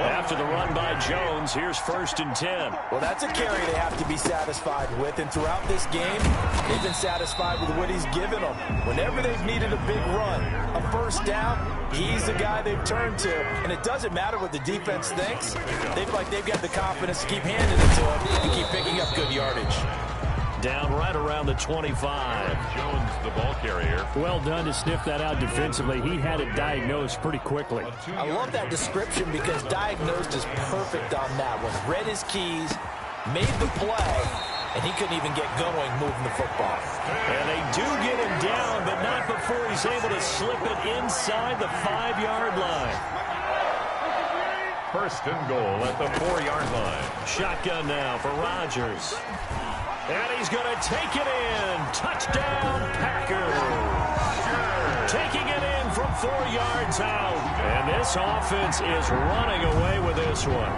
After the run by Jones, here's 1st and 10. Well, that's a carry they have to be satisfied with. And throughout this game, they've been satisfied with what he's given them. Whenever they've needed a big run, a first down, he's the guy they've turned to. And it doesn't matter what the defense thinks. They've got the confidence to keep handing it to him and keep picking up good yardage. Down right around the 25. Jones, the ball carrier. Well done to sniff that out defensively. He had it diagnosed pretty quickly. I love that description because diagnosed is perfect on that one. Read his keys, made the play, and he couldn't even get going moving the football. And they do get him down, but not before he's able to slip it inside the 5-yard line. 1st and goal at the 4-yard line. Shotgun now for Rodgers. And he's going to take it in. Touchdown, Packers. Taking it in from 4 yards out. And this offense is running away with this one.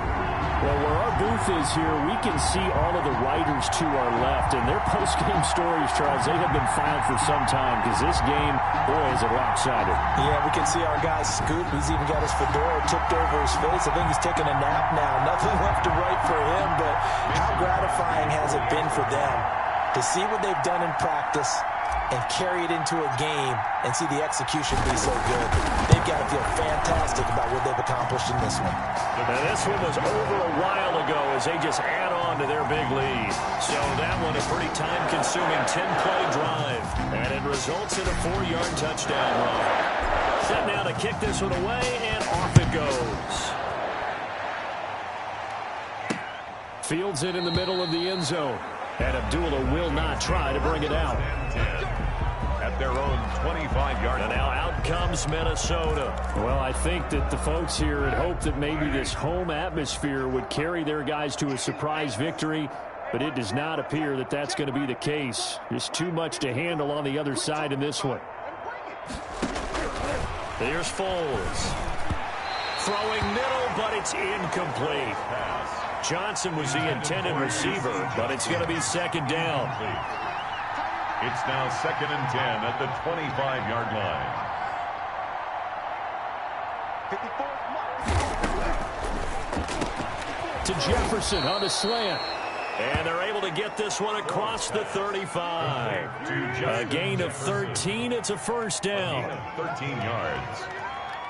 Well, where our booth is here, we can see all of the writers to our left. And their post-game stories, Charles, they have been filed for some time because this game, boy, is it lopsided. Yeah, we can see our guy Scoop. He's even got his fedora tipped over his face. I think he's taking a nap now. Nothing left to write for him, but how gratifying has it been for them to see what they've done in practice and carry it into a game and see the execution be so good. They've got to feel fantastic about what they've accomplished in this one. And this one was over a while ago as they just add on to their big lead. So that one a pretty time-consuming 10-play drive. And it results in a 4-yard touchdown run. Set now to kick this one away, and off it goes. Fields it in the middle of the end zone. And Abdullah will not try to bring it out. At their own 25-yard line. And now out comes Minnesota. Well, I think that the folks here had hoped that maybe this home atmosphere would carry their guys to a surprise victory, but it does not appear that that's going to be the case. There's too much to handle on the other side in this one. Here's Foles. Throwing middle, but it's incomplete. Johnson was the intended receiver, but it's going to be 2nd down. It's now 2nd and 10 at the 25-yard line. To Jefferson on the slant. And they're able to get this one across the 35. A gain of 13. It's a first down. 13 yards.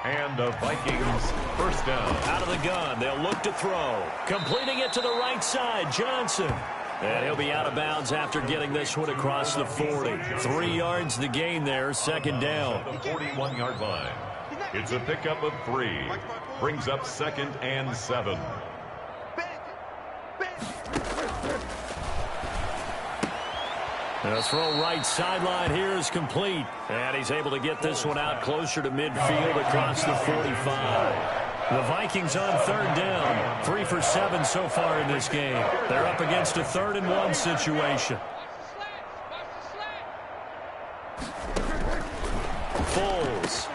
And the Vikings first down. Out of the gun. They'll look to throw. Completing it to the right side. Johnson. And he'll be out of bounds after getting this one across the 40. 3 yards the gain there. 2nd down. The 41-yard line. It's a pickup of 3. Brings up 2nd and 7. The throw right sideline here is complete. And he's able to get this one out closer to midfield across the 45. The Vikings on 3rd down. 3 for 7 so far in this game. They're up against a 3rd and 1 situation. Foles.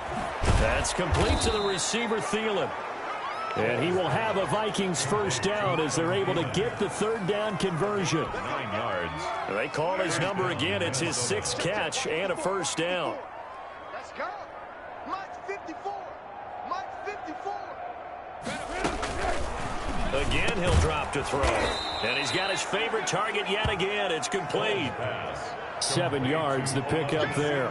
That's complete to the receiver, Thielen. And he will have a Vikings first down as they're able to get the 3rd down conversion. 9 yards. They call his number again. It's his 6th catch and a first down. Let's go. March 54. Mike 54. Again, he'll drop to throw. And he's got his favorite target yet again. It's complete. 7 yards, the pickup there.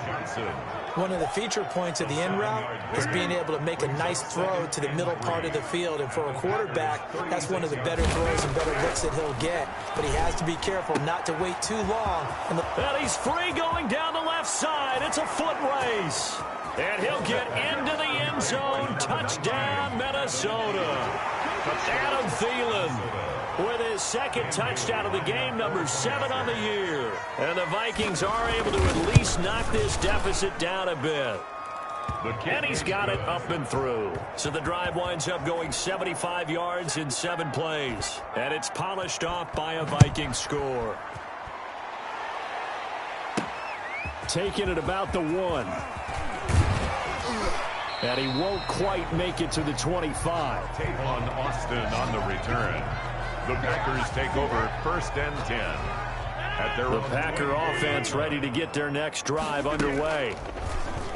One of the feature points of the in route is being able to make a nice throw to the middle part of the field. And for a quarterback, that's one of the better throws and better looks that he'll get. But he has to be careful not to wait too long. And he's free going down the left side. It's a foot race. And he'll get into the end zone. Touchdown, Minnesota. Adam Thielen with his second touchdown of the game, number 7 on the year. And the Vikings are able to at least knock this deficit down a bit. And he's got it up and through. So the drive winds up going 75 yards in 7 plays. And it's polished off by a Viking score. Taking it about the 1. And he won't quite make it to the 25. Tavon Austin on the return. The Packers take over 1st and 10. At their the Packer offense ready to get their next drive underway.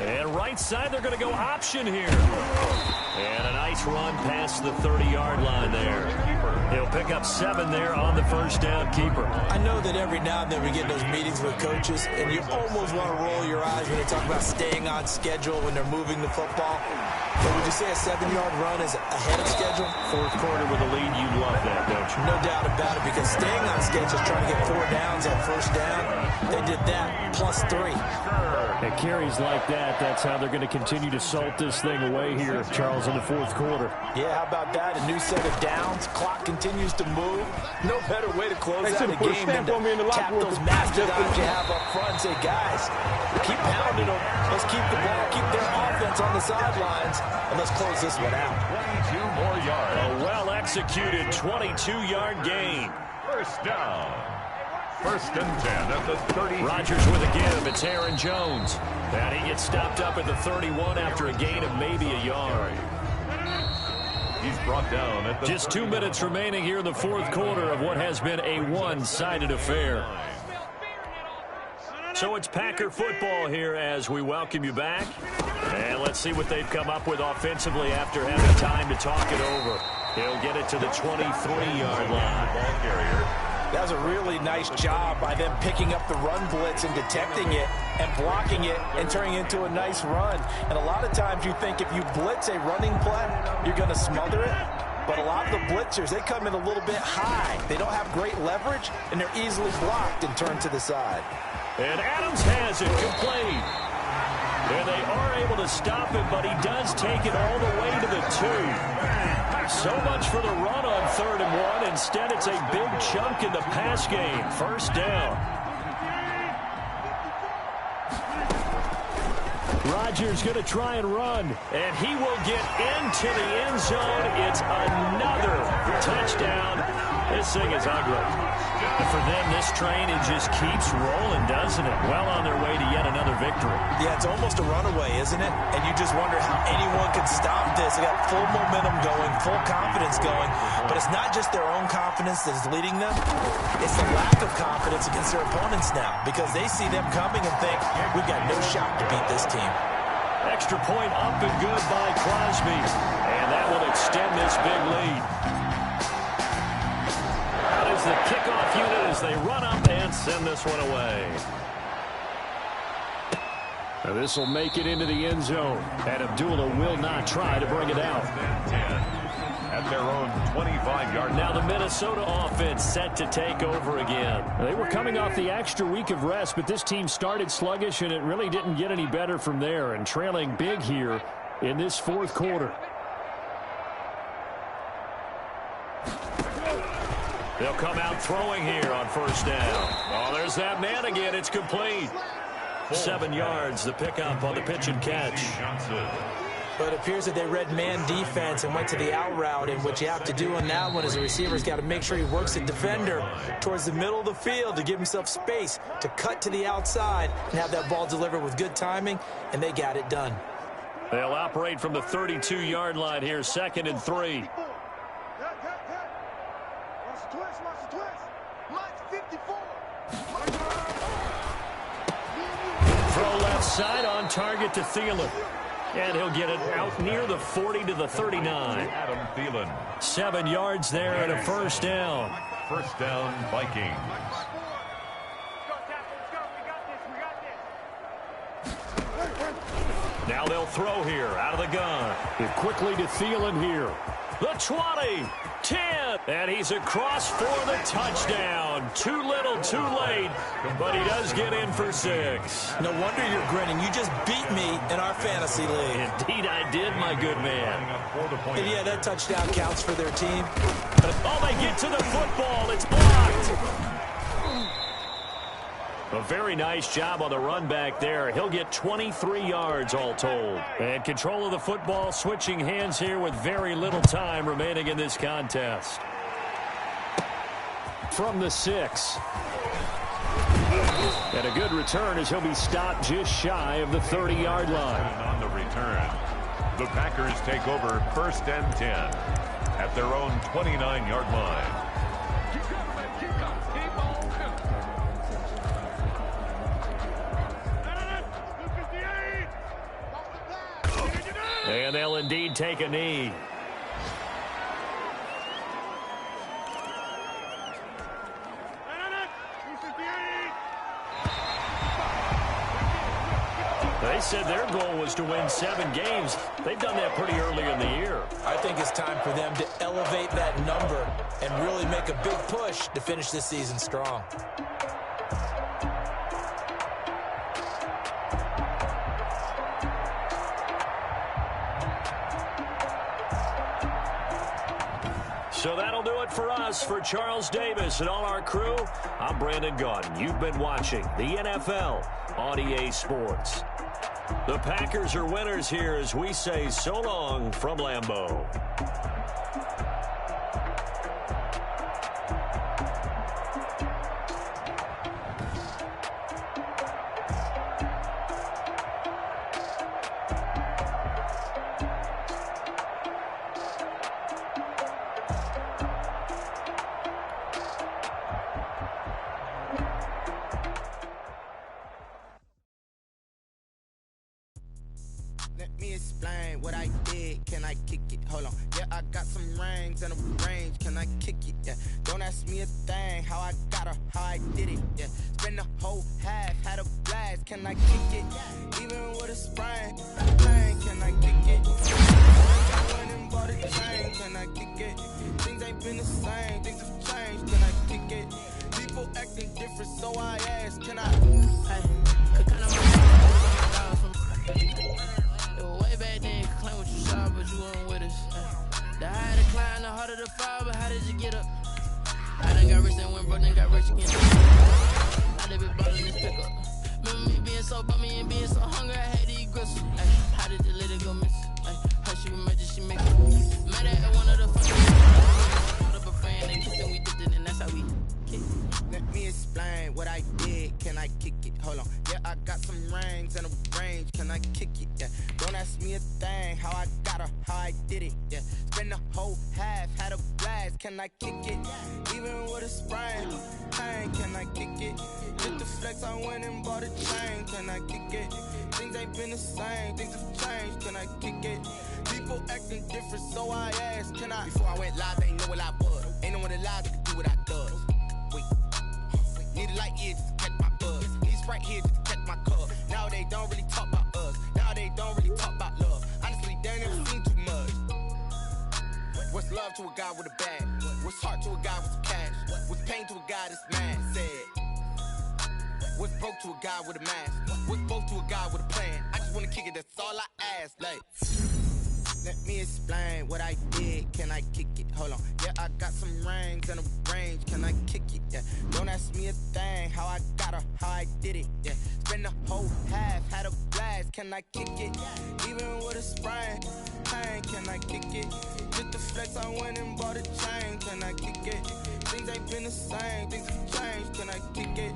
And right side, they're going to go option here. And a nice run past the 30-yard line there. He'll pick up 7 there on the first down keeper. I know that every now and then we get those meetings with coaches, and you almost want to roll your eyes when they talk about staying on schedule when they're moving the football. But would you say a 7-yard run is ahead of schedule? Fourth quarter with a lead, you love that, don't you? No doubt about it, because staying on schedule is trying to get 4 downs on first down. They did that, plus 3. At carries like that, that's how they're going to continue to salt this thing away here, Charles, in the fourth quarter. Yeah, how about that? A new set of downs. Clock continues to move. No better way to close out a game than to tap those mastodons you have up front and say, guys, keep pounding them. Let's keep the ball, keep their offense on the sidelines, and let's close this one out. 22 more yards. A well-executed 22-yard gain. First down. 1st and 10 at the 30. Rodgers with a give. It's Aaron Jones. And he gets stopped up at the 31 after a gain of maybe a yard. He's brought down at the Just 2 minutes remaining here in the fourth quarter of what has been a one-sided affair. So it's Packer football here as we welcome you back. And let's see what they've come up with offensively after having time to talk it over. He'll get it to the 23-yard line. Ball carrier. That was a really nice job by them picking up the run blitz and detecting it and blocking it and turning it into a nice run. And a lot of times you think if you blitz a running play, you're going to smother it. But a lot of the blitzers, they come in a little bit high. They don't have great leverage, and they're easily blocked and turned to the side. And Adams has it complete. And they are able to stop him, but he does take it all the way to the 2. So much for the run on 3rd and 1. Instead, it's a big chunk in the pass game. First down. Rodgers going to try and run, and he will get into the end zone. It's another touchdown. This thing is ugly. And for them, this train, it just keeps rolling, doesn't it? Well on their way to yet another victory. Yeah, it's almost a runaway, isn't it? And you just wonder how anyone can stop this. They got full momentum going, full confidence going. But it's not just their own confidence that is leading them. It's the lack of confidence against their opponents now, because they see them coming and think, we've got no shot to beat this team. Extra point up and good by Crosby. And that will extend this big lead. That is the kickoff unit as they run up and send this one away. Now this will make it into the end zone. And Abdullah will not try to bring it out. At their own 25-yard. Now the Minnesota offense set to take over again. They were coming off the extra week of rest, but this team started sluggish, and it really didn't get any better from there, and trailing big here in this fourth quarter. They'll come out throwing here on first down. Oh, there's that man again. It's complete. 7 yards, the pickup on the pitch and catch. But it appears that they read man defense and went to the out route, and what you have to do on that one is the receiver's got to make sure he works the defender towards the middle of the field to give himself space to cut to the outside and have that ball delivered with good timing, and they got it done. They'll operate from the 32-yard line here, 2nd and 3. Throw left side on target to Thielen. And he'll get it out near the 40 to the 39. Adam Thielen. 7 yards there and a first down. First down, Vikings. Now they'll throw here out of the gun. Quickly to Thielen here. The 20, 10, and he's across for the touchdown. Too little, too late, but he does get in for 6. No wonder you're grinning. You just beat me in our fantasy league. Indeed I did, my good man. And yeah, that touchdown counts for their team. Oh, they get to the football. It's blocked. A very nice job on the run back there. He'll get 23 yards all told. And control of the football, switching hands here with very little time remaining in this contest. From the 6. And a good return as he'll be stopped just shy of the 30-yard line. On the return, the Packers take over 1st and 10 at their own 29-yard line. And they'll indeed take a knee. They said their goal was to win 7 games. They've done that pretty early in the year. I think it's time for them to elevate that number and really make a big push to finish this season strong. So that'll do it for us. For Charles Davis and all our crew, I'm Brandon Gaudin. You've been watching the NFL on EA Sports. The Packers are winners here as we say so long from Lambeau. Let me explain what I did. Can I kick it? Hold on. Yeah, I got some rings and a range. Can I kick it? Yeah. Don't ask me a thing. How I got her, how I did it. Yeah. Spend the whole half, had a blast. Can I kick it? Even with a sprain. Can I kick it? I went and bought a chain. Can I kick it? Things ain't been the same. Things have changed. Can I kick it? People acting different, so I ask. Can I? Hey, could kind of way back then, claim what you saw, but you weren't with us. The higher the climb, the harder the fall, but how did you get up? I done got rich and went broke, then got rich again. I done been ballin' this pickup. Remember me being so bummy and being so hungry, I had to eat gristle. How did you let it go miss? How she was magic, she make it. Mad at one of the fucking put up a friend, they kissed and we did it, and that's how we kick. Let me explain what I did. Can I kick it? Hold on. Yeah, I got some rings and a range. Can I kick it? Yeah. Don't ask me a thing. How I got her, how I did it. Yeah. Spend the whole half, had a blast. Can I kick it? Even with a sprain. Can I kick it? With the flex, I went and bought a chain. Can I kick it? Things ain't been the same. Things have changed. Can I kick it? People acting different, so I asked. Can I? Before I went live, they ain't know what I was. Ain't no one alive that could do what I does. Wait. Need a light here just to catch my buzz. Need Sprite here just to catch my cup. Now they don't really talk about us. Now they don't really talk about love. Honestly, they ain't never seen too much. What's love to a guy with a bag? What's heart to a guy with some cash? What's pain to a guy that's mad? Said. What's broke to a guy with a mask? What's broke to a guy with a plan? I just wanna kick it, that's all I ask. Like, let me explain what I did. Can I kick it? Hold on. Yeah, I got some rings and a range. Can I kick it? Yeah. Don't ask me a thing. How I got her, how I did it. Yeah. Spend the whole half, had a blast. Can I kick it? Even with a sprain. Can I kick it? With the flex, I went and bought a chain. Can I kick it? Things ain't been the same. Things have changed. Can I kick it?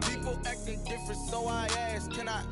People acting different, so I ask. Can I?